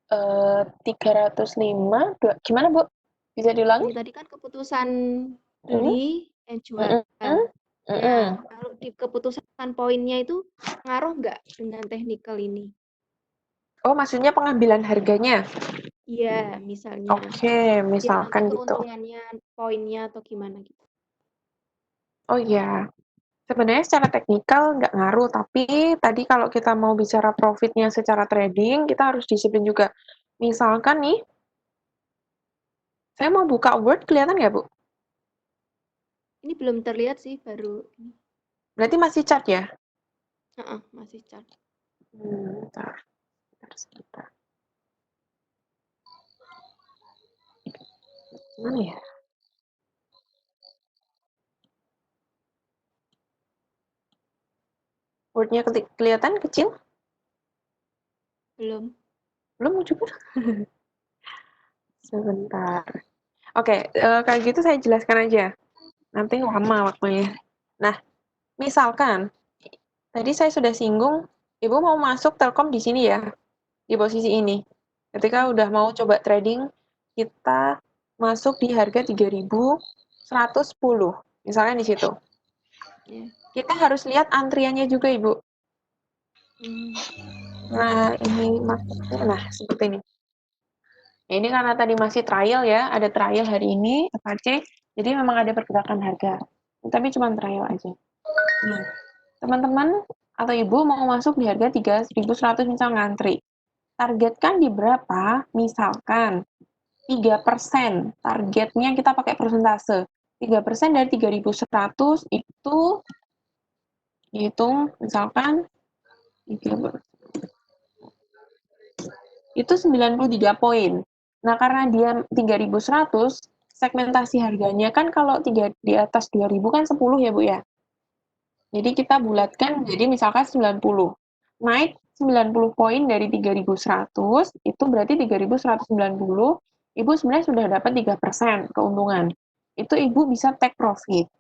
305, gimana Bu? Bisa diulangi? Ini tadi kan keputusan beli dan jual. Nah, kalau di keputusan poinnya itu ngaruh nggak dengan technical ini? Oh, maksudnya pengambilan harganya? Iya, misalnya. Oke, Nanti misalkan gitu. keuntungannya poinnya atau gimana gitu. Oh iya, sebenarnya secara teknikal nggak ngaruh, tapi tadi kalau kita mau bicara profitnya secara trading, kita harus disiplin juga. Misalkan nih, saya mau buka Word, kelihatan nggak, Bu? Ini belum terlihat sih, baru ini. Berarti masih chart ya? Masih chart. Sebentar. Mana ya? Word-nya kelihatan kecil? Belum. Belum juga. Sebentar. Oke, kayak gitu saya jelaskan aja. Nanti lama waktunya. Nah, misalkan tadi saya sudah singgung, Ibu mau masuk Telkom di sini ya, di posisi ini. Ketika udah mau coba trading, kita masuk di harga 3.110, misalnya di situ. Kita harus lihat antriannya juga, Ibu. Nah, ini maksudnya, nah seperti ini. Nah, ini karena tadi masih trial ya, ada trial hari ini, FAC, jadi memang ada pergerakan harga. Tapi cuma trial aja. Nah, teman-teman atau ibu mau masuk di harga 3.100 misal ngantri. Targetkan di berapa? Misalkan 3%. Targetnya kita pakai persentase. 3% dari 3.100 itu dihitung misalkan itu 93 poin. Nah, karena dia 3.100, segmentasi harganya kan kalau di atas 2.000 kan 10 ya, Bu ya. Jadi kita bulatkan jadi misalkan 90. Naik 90 poin dari 3.100, itu berarti 3.190, Ibu sebenarnya sudah dapat 3% keuntungan. Itu Ibu bisa take profit.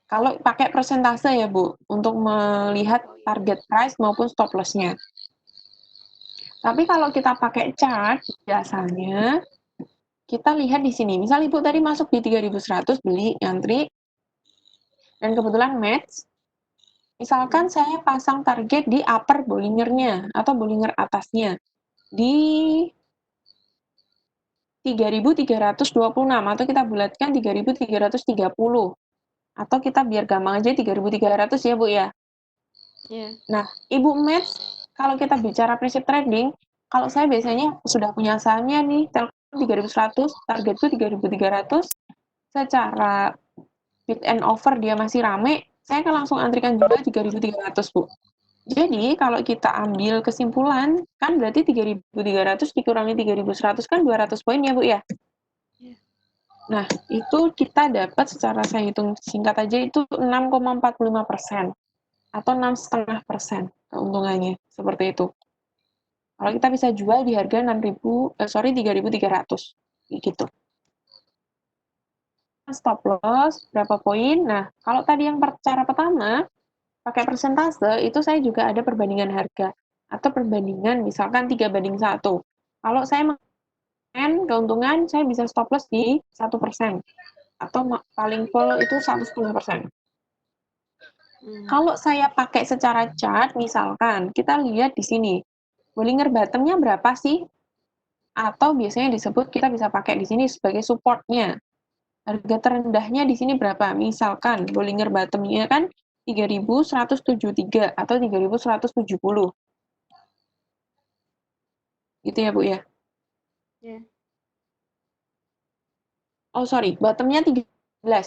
Kalau pakai persentase ya, Bu, untuk melihat target price maupun stop loss-nya. Tapi kalau kita pakai chart, biasanya kita lihat di sini. Misal Ibu tadi masuk di 3.100, beli, ngantri, dan kebetulan match, Misalkan saya pasang target di upper Bollinger-nya atau Bollinger atasnya di 3.326 atau kita bulatkan 3.330 atau kita biar gampang aja 3.300 ya Bu ya. Ya. Nah, Ibu Mets, kalau kita bicara prinsip trading, kalau saya biasanya sudah punya sahamnya nih, Telkom 3.100, targetku 3.300, secara bid and offer dia masih rame, saya akan langsung antrikan jual 3.300, Bu. Jadi, kalau kita ambil kesimpulan, kan berarti 3.300 dikurangi 3.100 kan 200 poin ya, Bu ya? Iya. Nah, itu kita dapat secara saya hitung singkat aja itu 6,45% atau 6,5% keuntungannya, seperti itu. Kalau kita bisa jual di harga 3.300, gitu. Stop loss, berapa poin? Nah, kalau tadi yang cara pertama, pakai persentase, itu saya juga ada perbandingan harga. Atau perbandingan misalkan 3:1. Kalau saya mengen keuntungan, saya bisa stop loss di 1%. Atau paling full itu 1,5%. Kalau saya pakai secara chart, misalkan, kita lihat di sini. Bollinger bottom-nya berapa sih? Atau biasanya disebut kita bisa pakai di sini sebagai support-nya. Harga terendahnya di sini berapa? Misalkan Bollinger bottom-nya kan 3.173 atau 3.170. Gitu ya, Bu ya? Ya. Oh, sorry. Bottom-nya 13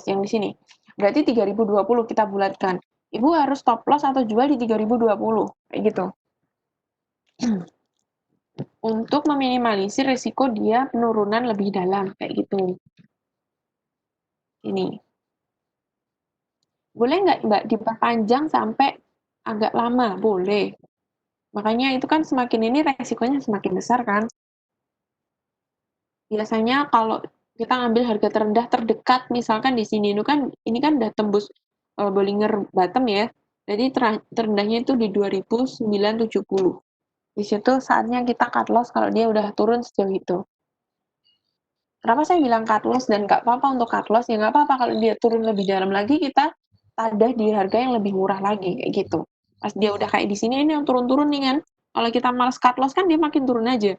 yang di sini. Berarti 3.020 kita bulatkan. Ibu harus stop loss atau jual di 3.020. Kayak gitu. Untuk meminimalisir risiko dia penurunan lebih dalam. Kayak gitu. Ini. Boleh nggak, Mbak, diperpanjang sampai agak lama? Boleh. Makanya itu kan semakin ini resikonya semakin besar kan. Biasanya kalau kita ngambil harga terendah terdekat, misalkan di sini itu kan ini kan udah tembus Bollinger bottom ya. Jadi terendahnya itu di 2.970. Di situ saatnya kita cut loss kalau dia udah turun sejauh itu. Kenapa saya bilang cut loss dan nggak apa-apa untuk cut loss? Ya nggak apa-apa kalau dia turun lebih dalam lagi, kita tadah di harga yang lebih murah lagi, kayak gitu. Pas dia udah kayak di sini, ini yang turun-turun nih kan. Kalau kita males cut loss kan dia makin turun aja.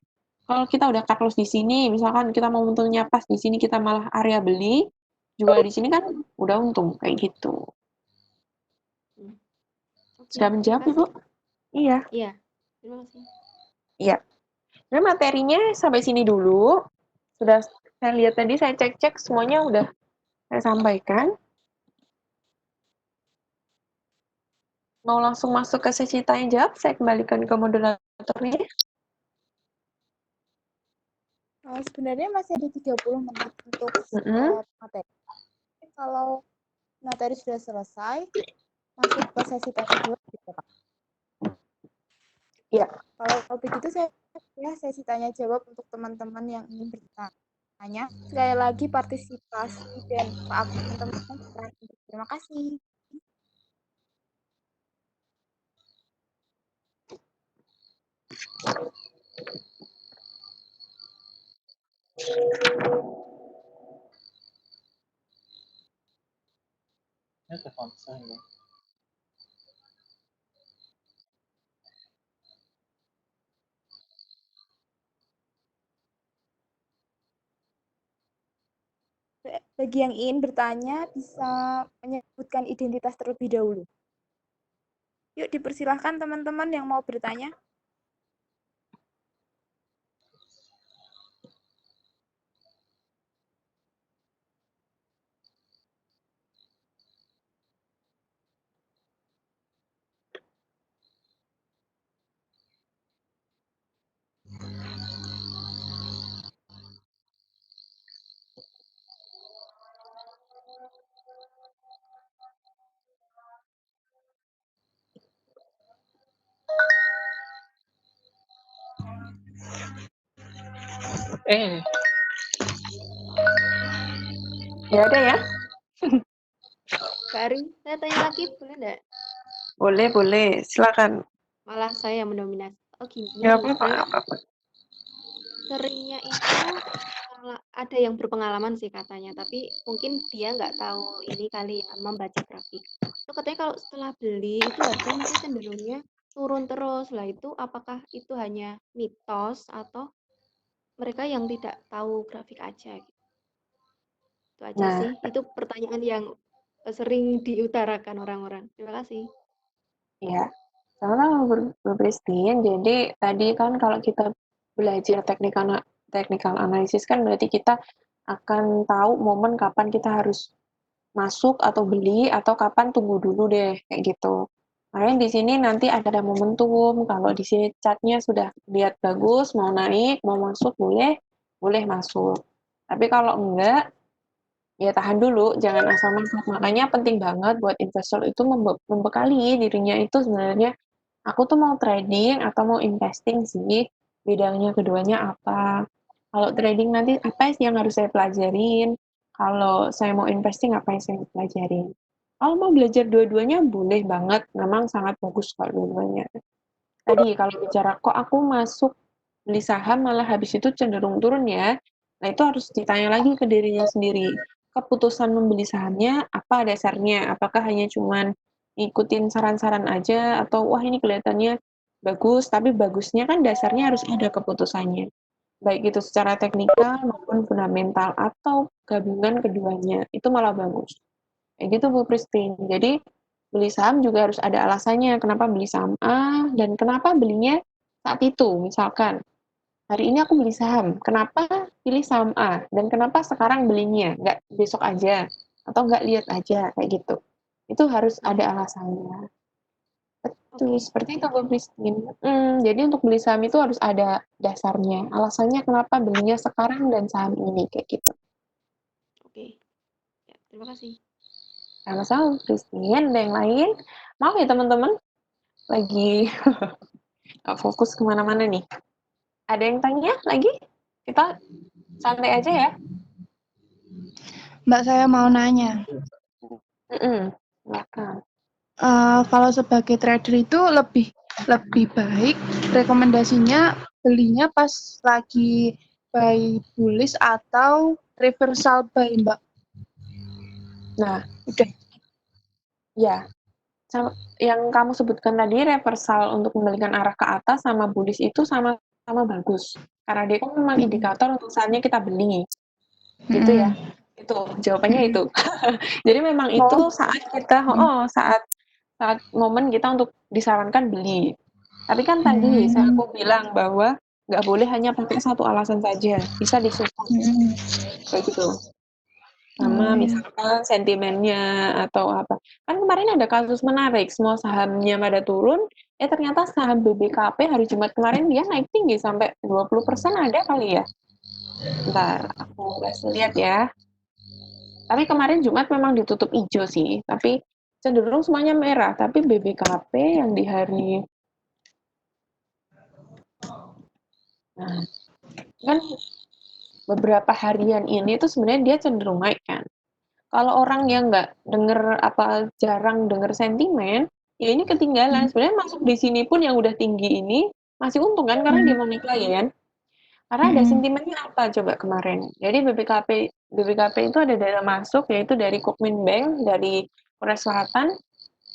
Kalau kita udah cut loss di sini, misalkan kita mau untungnya pas di sini, kita malah area beli, jual di sini kan udah untung, kayak gitu. Sudah menjawab, Ibu? Iya. Iya. Terima kasih. Iya. Nah, materinya sampai sini dulu. Sudah saya lihat tadi, saya cek-cek semuanya udah saya sampaikan. Mau langsung masuk ke sesi tanya jawab, saya kembalikan ke moderatornya. Sebenarnya masih ada 30 menit untuk materi. Kalau materi sudah selesai, masuk ke sesi tanya jawab gitu, Pak. Iya. Kalau begitu saya sesi tanya jawab untuk teman-teman yang ingin bertanya. Sekali lagi partisipasi dan keaktifan teman-teman. Terima kasih. Ya, telepon saya. Bagi yang ingin bertanya, bisa menyebutkan identitas terlebih dahulu. Yuk, dipersilahkan teman-teman yang mau bertanya. Ya ada ya? Kak Ari, saya tanya lagi boleh nggak? Boleh. Silakan. Malah saya yang mendominasi. Oh gini, Ya apa-apa. seringnya itu ada yang berpengalaman sih katanya, tapi mungkin dia nggak tahu ini kali ya, membaca grafik. Itu katanya kalau setelah beli itu harganya nanti cenderungnya turun terus. Lah itu apakah itu hanya mitos atau mereka yang tidak tahu grafik aja gitu. Itu aja Nah, sih. Itu pertanyaan yang sering diutarakan orang-orang. Terima kasih. ya, sama Bu Christine. Jadi tadi kan kalau kita belajar technical analysis kan berarti kita akan tahu momen kapan kita harus masuk atau beli atau kapan tunggu dulu deh kayak gitu. Makanya di sini nanti ada momentum. Kalau di sini chartnya sudah lihat bagus, mau naik, mau masuk boleh, boleh masuk. Tapi kalau enggak, ya tahan dulu, jangan asal masuk. Makanya penting banget buat investor itu membekali dirinya itu sebenarnya aku tuh mau trading atau mau investing sih, bidangnya keduanya apa. Kalau trading nanti apa sih yang harus saya pelajarin? Kalau saya mau investing apa yang saya pelajarin? Kalau mau belajar dua-duanya boleh banget, memang sangat bagus kalau dua-duanya. Tadi kalau bicara kok aku masuk beli saham malah habis itu cenderung turun ya. Nah, itu harus ditanya lagi ke dirinya sendiri. Keputusan membeli sahamnya apa dasarnya? Apakah hanya cuman ngikutin saran-saran aja atau wah ini kelihatannya bagus, tapi bagusnya kan dasarnya harus ada keputusannya. Baik itu secara teknikal maupun fundamental atau gabungan keduanya. Itu malah bagus. Kayak gitu Bu Christine. Jadi beli saham juga harus ada alasannya kenapa beli saham A dan kenapa belinya saat itu. Misalkan hari ini aku beli saham, kenapa pilih saham A dan kenapa sekarang belinya, nggak besok aja atau nggak lihat aja kayak gitu. Itu harus ada alasannya. Betul, Oke. seperti itu Bu Christine. Jadi untuk beli saham itu harus ada dasarnya, alasannya kenapa belinya sekarang dan saham ini kayak gitu. Oke. Ya, terima kasih. Sama-sama Bu Christine, ada yang lain? Mau ya teman-teman? Lagi nggak fokus kemana-mana nih. Ada yang tanya lagi? Kita santai aja ya. Mbak, saya mau nanya. Silakan. Kalau sebagai trader itu lebih baik rekomendasinya belinya pas lagi buy bullish atau reversal buy, Mbak? Nah, Udah. ya, yang kamu sebutkan tadi reversal untuk membalikan arah ke atas sama bullish itu sama-sama bagus. Karena dia kan memang indikator untuk saatnya kita beli. Gitu ya. Itu jawabannya itu. Jadi memang itu saat kita saat momen kita untuk disarankan beli. Tapi kan tadi aku bilang bahwa nggak boleh hanya pakai satu alasan saja, bisa disupport kayak gitu. Sama misalkan sentimennya atau apa. Kan kemarin ada kasus menarik, semua sahamnya pada turun, ternyata saham BBKP hari Jumat kemarin dia naik tinggi sampai 20% ada kali ya. Bentar, aku kasih lihat ya. Tapi kemarin Jumat memang ditutup hijau sih, tapi cenderung semuanya merah. Tapi BBKP yang di hari nah, kan beberapa harian ini tuh sebenarnya dia cenderung naik kan. Kalau orang yang nggak denger jarang denger sentimen, ya ini ketinggalan. Sebenarnya masuk di sini pun yang udah tinggi ini masih untung kan karena dia mau naik lagi kan. Karena ada sentimennya apa coba kemarin. Jadi BBKP itu ada dana masuk yaitu dari Kookmin dari Korea Selatan,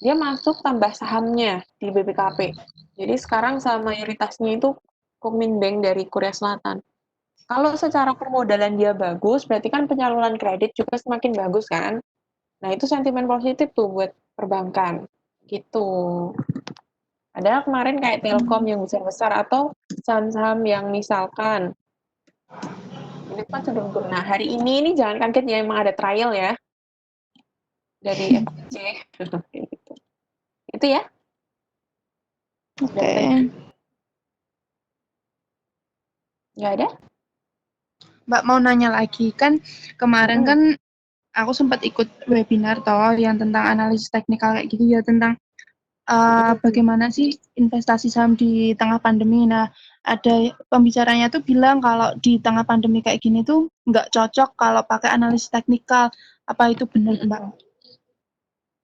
dia masuk tambah sahamnya di BBKP. Jadi sekarang saham mayoritasnya itu Kookmin dari Korea Selatan. Kalau secara permodalan dia bagus, berarti kan penyaluran kredit juga semakin bagus kan. Nah, itu sentimen positif tuh buat perbankan. Gitu. Padahal kemarin kayak Telkom yang besar-besar atau saham-saham yang misalkan ini kan cenderung turun. Nah, hari ini jangan kaget ya, emang ada trial ya dari FAC. Gitu. Itu ya. Oke. Nggak ada? Mbak mau nanya lagi, kan kemarin kan aku sempat ikut webinar toh yang tentang analisis teknikal kayak gitu ya, tentang bagaimana sih investasi saham di tengah pandemi. Nah, ada pembicaranya tuh bilang kalau di tengah pandemi kayak gini tuh nggak cocok kalau pakai analisis teknikal. Apa itu benar, Mbak?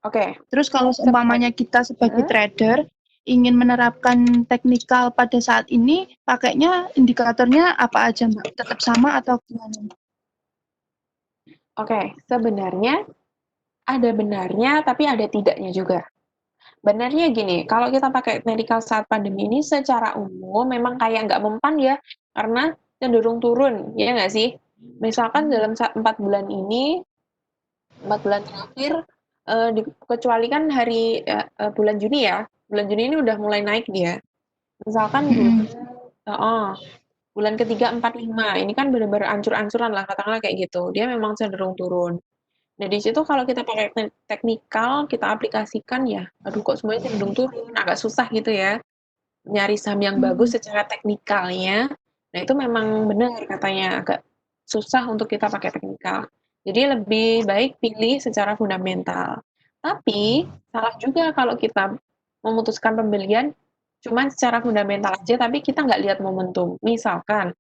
Oke. Terus kalau seumpamanya kita sebagai trader ingin menerapkan teknikal pada saat ini, pakainya indikatornya apa aja, Mbak? Tetap sama atau gimana? Oke, sebenarnya ada benarnya tapi ada tidaknya juga. Benarnya gini, kalau kita pakai medical saat pandemi ini secara umum memang kayak nggak mempan ya, karena cenderung turun, ya nggak sih? Misalkan dalam 4 bulan ini, 4 bulan terakhir, kecuali kan bulan Juni ya, bulan Juni ini udah mulai naik dia. Misalkan bulan ketiga, 4, 5, ini kan benar-benar ancur-ancuran lah, katakanlah kayak gitu. Dia memang cenderung turun. Nah, di situ kalau kita pakai teknikal, kita aplikasikan ya, aduh kok semuanya cenderung turun, agak susah gitu ya, nyari saham yang bagus secara teknikalnya. Nah, itu memang benar katanya, agak susah untuk kita pakai teknikal. Jadi lebih baik pilih secara fundamental. Tapi, salah juga kalau kita memutuskan pembelian cuman secara fundamental aja, tapi kita nggak lihat momentum. Misalkan,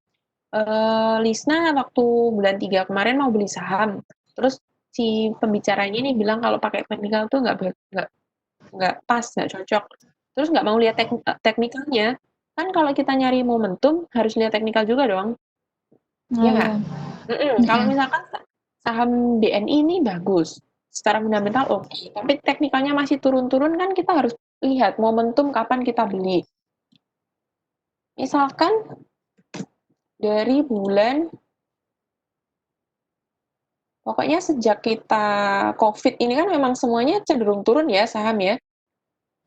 Lisna waktu bulan 3 kemarin mau beli saham, terus si pembicaranya ini bilang kalau pakai teknikal tuh nggak pas, nggak cocok. Terus nggak mau lihat teknikalnya. Kan kalau kita nyari momentum harus lihat teknikal juga dong, Oh ya ya. nggak? Kalau misalkan saham BNI ini bagus, secara fundamental oke, tapi teknikalnya masih turun-turun kan kita harus lihat momentum kapan kita beli. Misalkan dari bulan pokoknya sejak kita COVID ini kan memang semuanya cenderung turun ya saham ya.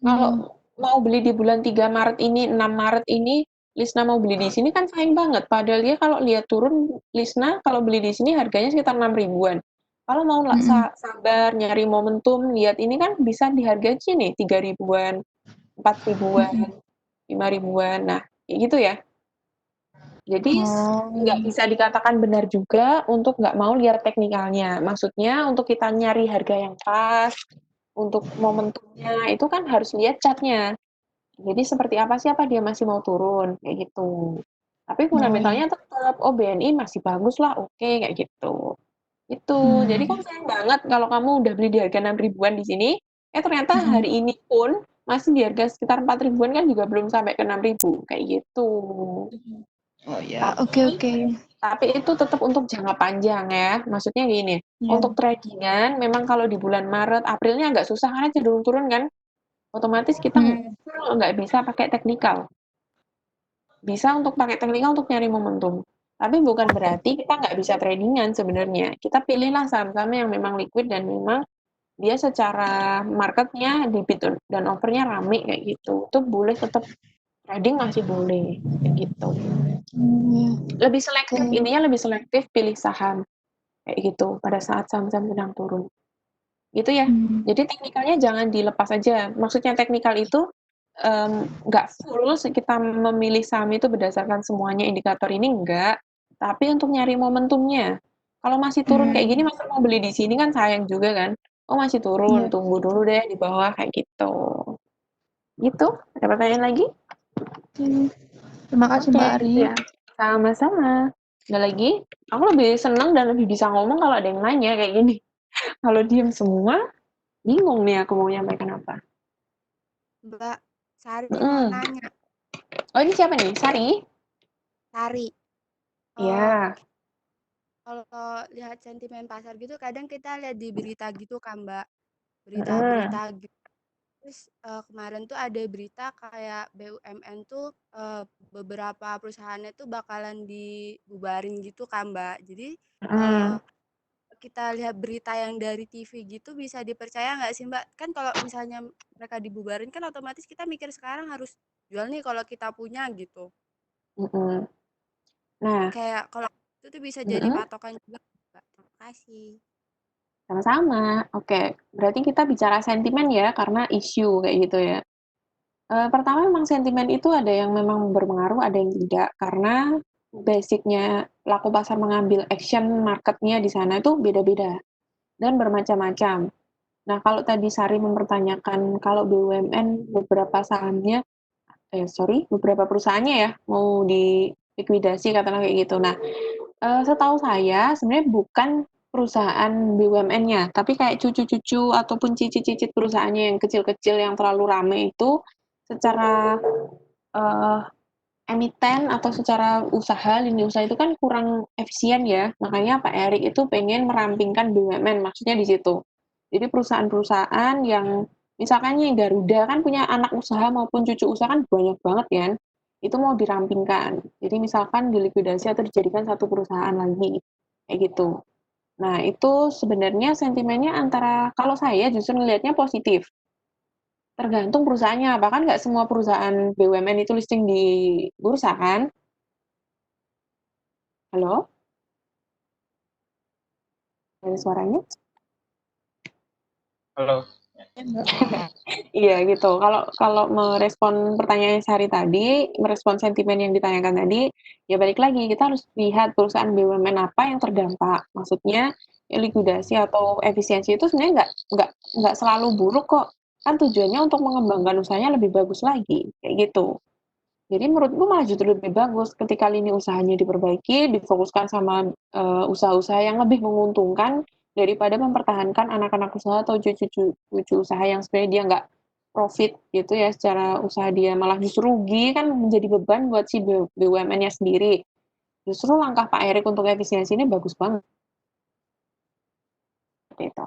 Kalau mau beli di bulan 3 Maret ini, 6 Maret ini, Lisna mau beli di sini kan sayang banget. Padahal dia kalau lihat turun, Lisna kalau beli di sini harganya sekitar 6 ribuan. Kalau mau sabar, nyari momentum, lihat ini kan bisa di harga sini, 3 ribuan, 4 ribuan, 5 ribuan. Nah, kayak gitu ya. Jadi nggak bisa dikatakan benar juga untuk nggak mau lihat teknikalnya. Maksudnya untuk kita nyari harga yang pas, untuk momentumnya itu kan harus lihat chartnya. Jadi seperti apa sih, apa dia masih mau turun kayak gitu. Tapi fundamentalnya tetap, oh BNI masih bagus lah, oke kayak gitu. Itu. Jadi kan sayang banget kalau kamu udah beli di harga 6 ribuan di sini, ternyata hari ini pun masih di harga sekitar 4 ribuan kan juga belum sampai ke 6 ribu kayak gitu. Oh ya, oke. Tapi itu tetap untuk jangka panjang ya. Maksudnya gini, untuk tradingan memang kalau di bulan Maret, Aprilnya agak susah karena cenderung turun kan. Otomatis kita nggak bisa pakai teknikal. Bisa untuk pakai teknikal untuk nyari momentum. Tapi bukan berarti kita nggak bisa tradingan sebenarnya. Kita pilihlah saham-saham yang memang liquid dan memang dia secara marketnya di bid dan offernya rame kayak gitu. Itu boleh tetap trading masih boleh kayak gitu. Lebih selektif, intinya lebih selektif pilih saham kayak gitu pada saat saham-saham sedang turun. Gitu ya. Jadi teknikalnya jangan dilepas aja. Maksudnya teknikal itu nggak full kita memilih saham itu berdasarkan semuanya indikator ini enggak, tapi untuk nyari momentumnya. Kalau masih turun kayak gini masa mau beli di sini kan sayang juga kan. Oh masih turun, tunggu dulu deh di bawah kayak gitu. Gitu. Ada pertanyaan lagi? Terima kasih Mbak Ari. Gitu ya. Sama-sama. Ada lagi? Aku lebih senang dan lebih bisa ngomong kalau ada yang nanya kayak gini. Kalau diem semua, bingung nih aku mau nyampaikan apa. Mbak Sari mau nanya. Oh ini siapa nih? Sari? Sari. Iya. Kalau lihat sentimen pasar gitu, kadang kita lihat di berita gitu kan Mbak. Berita-berita gitu. Terus kemarin tuh ada berita kayak BUMN tuh beberapa perusahaannya tuh bakalan dibubarin gitu kan Mbak. Jadi kalau kita lihat berita yang dari TV gitu bisa dipercaya nggak sih Mbak? Kan kalau misalnya mereka dibubarin kan otomatis kita mikir sekarang harus jual nih kalau kita punya gitu. Nah, Kayak kalau itu tuh bisa jadi patokan juga Mbak. Terima kasih. sama-sama. Oke, berarti kita bicara sentimen ya, karena isu kayak gitu ya. Pertama memang sentimen itu ada yang memang berpengaruh, ada yang tidak. Karena basicnya laku pasar mengambil action marketnya di sana itu beda-beda dan bermacam-macam. Nah, kalau tadi Sari mempertanyakan kalau BUMN beberapa sahamnya, beberapa perusahaannya ya mau di likuidasi katakanlah kayak gitu. Nah, setahu saya sebenarnya bukan perusahaan BUMN-nya, tapi kayak cucu-cucu ataupun cicit-cicit perusahaannya yang kecil-kecil yang terlalu rame itu secara emiten atau secara usaha, lini usaha itu kan kurang efisien ya. Makanya Pak Erik itu pengen merampingkan BUMN, maksudnya di situ. Jadi perusahaan-perusahaan yang misalkan nih Garuda kan punya anak usaha maupun cucu usaha kan banyak banget kan. Itu mau dirampingkan. Jadi misalkan dilikuidasi atau dijadikan satu perusahaan lagi. Kayak gitu. Nah, itu sebenarnya sentimennya antara kalau saya justru melihatnya positif. Tergantung perusahaannya, bahkan nggak semua perusahaan BUMN itu listing di bursa kan? Halo? Ada suaranya? Halo. Iya gitu. Kalau kalau merespon pertanyaan Sari tadi, merespon sentimen yang ditanyakan tadi, ya balik lagi kita harus lihat perusahaan BUMN apa yang terdampak. Maksudnya ya likuidasi atau efisiensi itu sebenarnya nggak selalu buruk kok. Kan tujuannya untuk mengembangkan usahanya lebih bagus lagi, kayak gitu. Jadi menurutku malah justru lebih bagus ketika lini usahanya diperbaiki, difokuskan sama usaha-usaha yang lebih menguntungkan daripada mempertahankan anak-anak usaha atau cucu usaha yang sebenarnya dia nggak profit gitu ya secara usaha dia malah justru rugi kan menjadi beban buat si BUMN-nya sendiri. Justru langkah Pak Erik untuk efisiensi ini bagus banget. Gitu.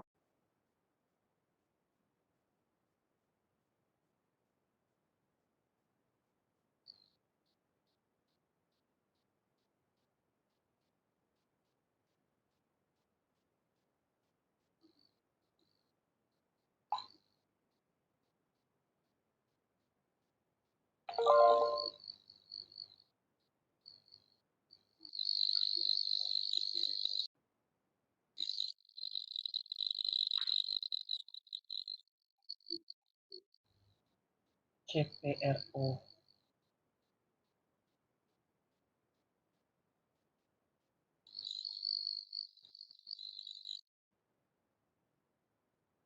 CPRO.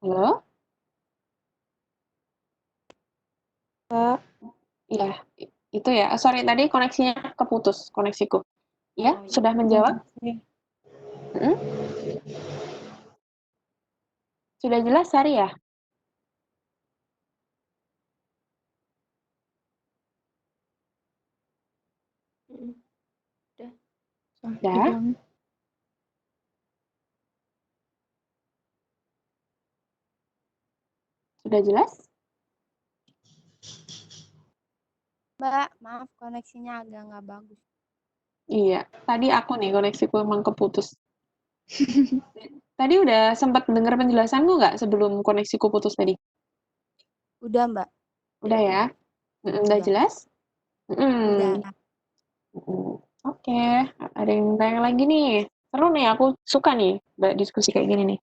Halo? Ya, itu ya. Sorry tadi koneksinya keputus, koneksiku. Ya, Oh, iya. sudah menjawab? Mm-mm. Sudah jelas, Sari ya? Mm-mm. Udah. Sudah. Hilang. Sudah jelas? Mbak, maaf koneksinya agak nggak bagus. Iya, tadi aku nih koneksiku emang keputus. Tadi udah sempat dengar penjelasanku nggak sebelum koneksiku putus tadi? Udah, Mbak. Udah ya? Udah Udah. jelas? Udah. Oke, ada yang tanya lagi nih. Seru nih, aku suka nih diskusi kayak gini nih.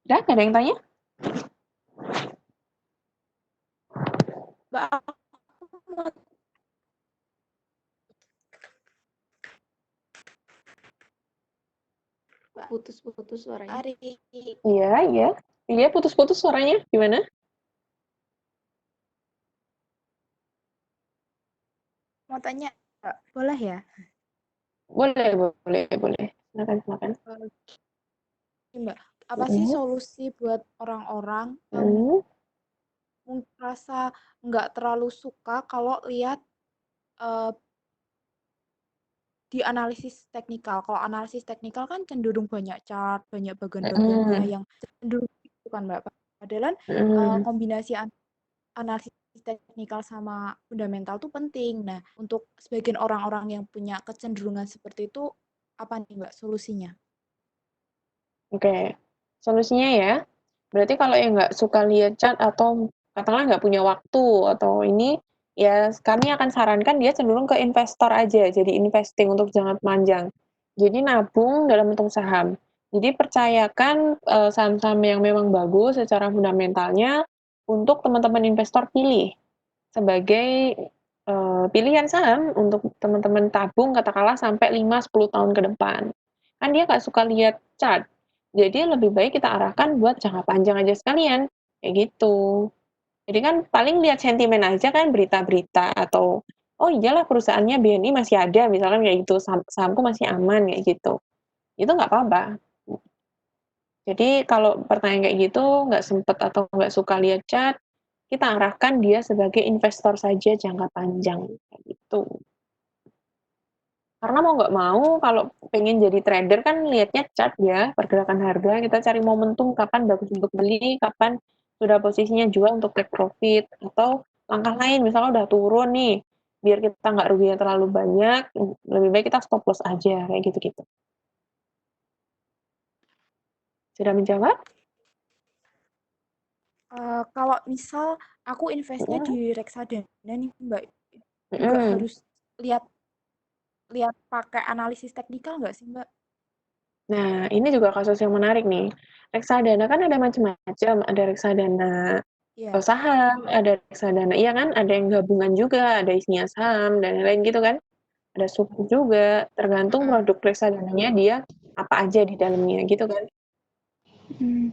Udah, nggak ada yang tanya? Mbak, aku mau Putus-putus suaranya. tarik. Iya, iya. Iya, putus-putus suaranya. Gimana? Mau tanya, Mbak, boleh ya? Boleh, boleh, boleh. Silakan, silakan. Mbak, apa sih solusi buat orang-orang yang merasa nggak terlalu suka kalau lihat di analisis teknikal? Kalau analisis teknikal kan cenderung banyak chart, banyak bagian-bagiannya yang cenderung itu kan Mbak. Padahal kombinasi analisis teknikal sama fundamental tuh penting. Nah, untuk sebagian orang-orang yang punya kecenderungan seperti itu, apa nih Mbak solusinya? Oke, solusinya ya, berarti kalau yang nggak suka lihat chart atau katakanlah nggak punya waktu atau ini, ya kami akan sarankan dia cenderung ke investor aja, jadi investing untuk jangka panjang. Jadi nabung dalam bentuk saham. Jadi percayakan saham-saham yang memang bagus secara fundamentalnya untuk teman-teman investor pilih sebagai pilihan saham untuk teman-teman tabung katakanlah sampai 5-10 tahun ke depan. Kan dia nggak suka lihat chart. Jadi lebih baik kita arahkan buat jangka panjang aja sekalian, kayak gitu. Jadi kan paling lihat sentimen aja kan berita-berita atau oh iyalah perusahaannya BNI masih ada misalkan kayak gitu, sahamku masih aman kayak gitu. Itu nggak apa-apa. Jadi kalau pertanyaan kayak gitu nggak sempet atau nggak suka lihat chart, kita arahkan dia sebagai investor saja jangka panjang kayak gitu. Karena mau nggak mau kalau pengen jadi trader kan lihatnya chart ya, pergerakan harga, kita cari momentum kapan bagus untuk beli, kapan sudah posisinya jual untuk take profit, atau langkah lain misalnya udah turun nih, biar kita nggak ruginya terlalu banyak, lebih baik kita stop loss aja kayak gitu-gitu. Sudah menjawab? Kalau misal aku investnya Mm, di reksadana nih Mbak, juga mm-mm. harus lihat lihat pakai analisis teknikal nggak sih Mbak? Nah, ini juga kasus yang menarik nih. Reksadana kan ada macam-macam, ada reksadana Iya. saham, ada reksadana, iya kan? Ada yang gabungan juga, ada isinya saham dan lain-lain gitu kan? Ada sub juga, tergantung Mm. produk reksadananya dia apa aja di dalamnya gitu kan? Iya.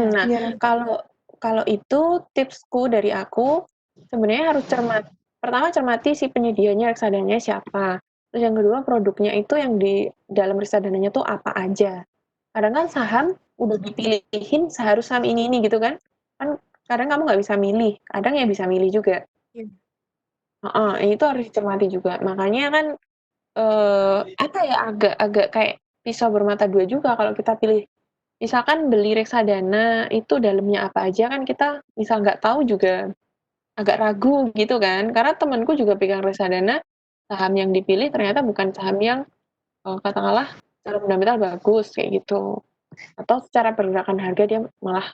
Nah, Iya. kalau kalau itu tipsku dari aku, sebenarnya harus pertama cermati si penyedianya reksadananya siapa. Terus yang kedua produknya itu yang di dalam reksadananya tuh apa aja. Kadang kan saham udah dipilihin seharus saham ini gitu kan. Kan kadang kamu nggak bisa milih, kadang ya bisa milih juga. Iya. Itu harus dicermati juga. Makanya kan apa ya, agak kayak pisau bermata dua juga kalau kita pilih. Misalkan beli reksadana itu dalamnya apa aja kan kita misal nggak tahu juga agak ragu gitu kan. Karena temanku juga pegang reksadana, saham yang dipilih ternyata bukan saham yang katakanlah secara fundamental bagus kayak gitu. Atau secara pergerakan harga dia malah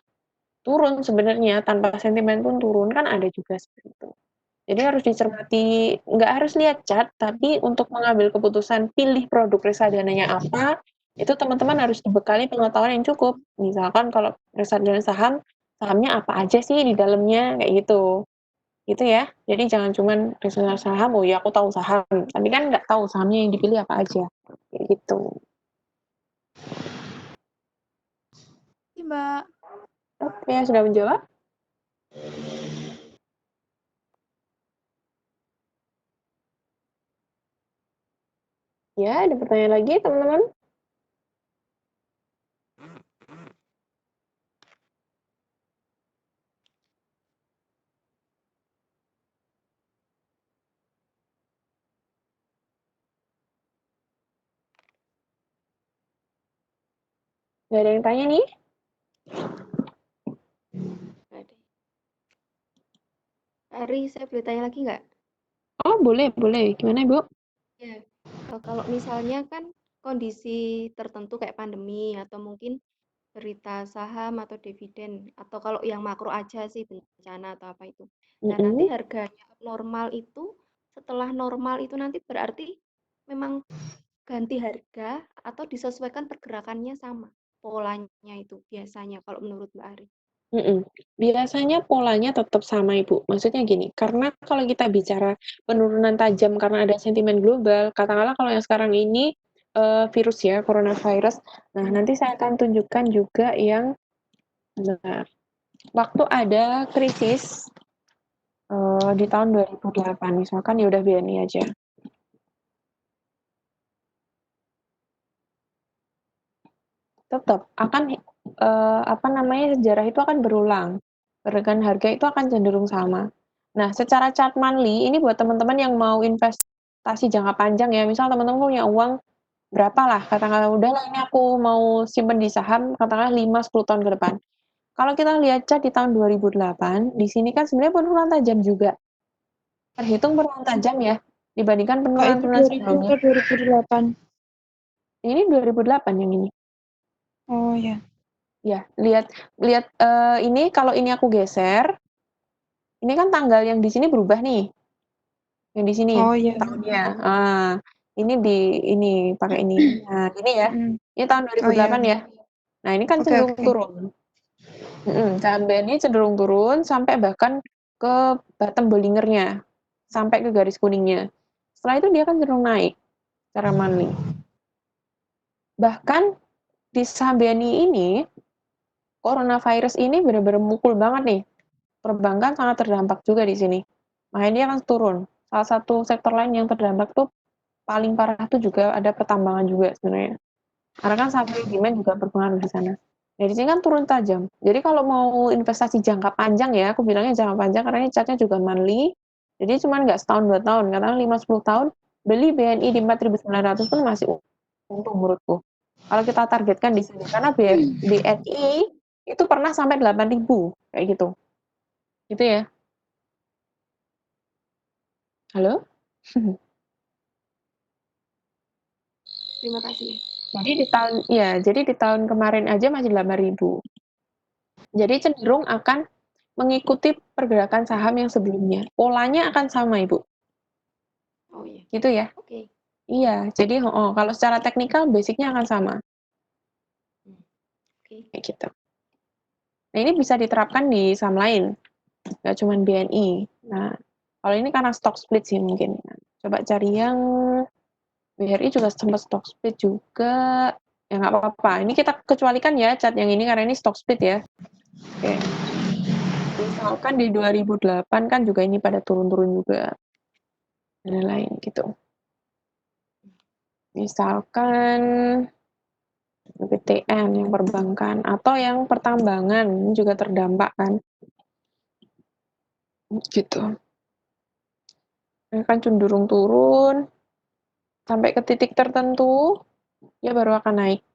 turun sebenarnya tanpa sentimen pun turun kan ada juga seperti itu. Jadi harus dicermati, nggak harus lihat chart, tapi untuk mengambil keputusan pilih produk reksadananya apa, itu teman-teman harus dibekali pengetahuan yang cukup. Misalkan kalau reksadana saham, sahamnya apa aja sih di dalamnya, kayak gitu. Gitu ya. Jadi jangan cuman reksadana saham, oh ya aku tahu saham, tapi kan nggak tahu sahamnya yang dipilih apa aja. Kayak gitu. Iya, Mbak. Oke, sudah menjawab? Ya, ada pertanyaan lagi teman-teman? Nggak ada yang tanya nih? Ada. Ari, saya boleh tanya lagi nggak? Oh, boleh, boleh. Gimana, Ibu? Ya, kalau misalnya kan kondisi tertentu kayak pandemi atau mungkin berita saham atau dividen atau kalau yang makro aja sih bencana atau apa itu. Nah, nanti Mm-mm. harganya normal itu setelah normal itu nanti berarti memang ganti harga atau disesuaikan pergerakannya sama polanya itu biasanya kalau menurut Mbak Ari. Biasanya polanya tetap sama, Ibu. Maksudnya gini, karena kalau kita bicara penurunan tajam karena ada sentimen global, katakanlah kalau yang sekarang ini virus ya, coronavirus. Nah, nanti saya akan tunjukkan juga yang benar. Waktu ada krisis di tahun 2008, misalkan ya udah BNI aja. Tetap akan apa namanya, sejarah itu akan berulang. Pergerakan harga itu akan cenderung sama. Nah, secara chart monthly ini buat teman-teman yang mau investasi jangka panjang ya, misal teman-teman punya uang berapa lah, katakanlah udahlah ini aku mau simpen di saham katakanlah 5-10 tahun ke depan. Kalau kita lihat chart di tahun 2008, di sini kan sebenarnya penurunan tajam juga. Terhitung penurunan tajam ya dibandingkan Kak, itu penurunan-penurunan 2000 sebelumnya. atau 2008? Ini 2008 yang ini. Oh ya. Ya, lihat lihat ini kalau ini aku geser, ini kan tanggal yang di sini berubah nih. Yang di sini Oh ya. tahunnya. Ini ini pakai ini. Nah, ini ya. Mm. Ini tahun Oh ya. 2008 ya. Nah, ini kan Oke, cenderung oke. turun. Saham BNI cenderung turun sampai bahkan ke bottom Bollingernya, sampai ke garis kuningnya. Setelah itu dia kan cenderung naik secara monthly. Bahkan di saham BNI ini, coronavirus ini benar-benar mukul banget nih. Perbankan sangat terdampak juga di sini. Makanya dia akan turun. salah satu sektor lain yang terdampak tuh paling parah tuh juga ada pertambangan juga sebenarnya. Karena kan supply demand juga berpengaruh di sana. Nah, di sini kan turun tajam. Jadi kalau mau investasi jangka panjang ya, aku bilangnya jangka panjang karena ini chartnya juga monthly. Jadi cuma nggak setahun 2 tahun, kadang 5-10 tahun beli BNI di 4.900 pun masih untung menurutku. Kalau kita targetkan di sini karena BNI itu pernah sampai 8.000 kayak gitu. Gitu ya. Halo? Terima kasih. Jadi di tahun kemarin aja masih 8.000. Jadi cenderung akan mengikuti pergerakan saham yang sebelumnya. Polanya akan sama, Ibu. Oh iya. Gitu ya. Oke. Iya, jadi kalau secara teknikal basicnya akan sama. Oke. Kayak gitu. Nah, ini bisa diterapkan di saham lain. Nggak cuma BNI. Nah, kalau ini karena stock split sih mungkin. Nah, coba cari yang BRI juga sempat stock split juga. Ya nggak apa-apa. Ini kita kecualikan ya chart yang ini karena ini stock split ya. Oke. Misalkan di 2008 kan juga ini pada turun-turun juga. Dan lain gitu. Misalkan BTN yang perbankan atau yang pertambangan ini juga terdampak kan. Gitu. Akan cenderung turun sampai ke titik tertentu ya baru akan naik.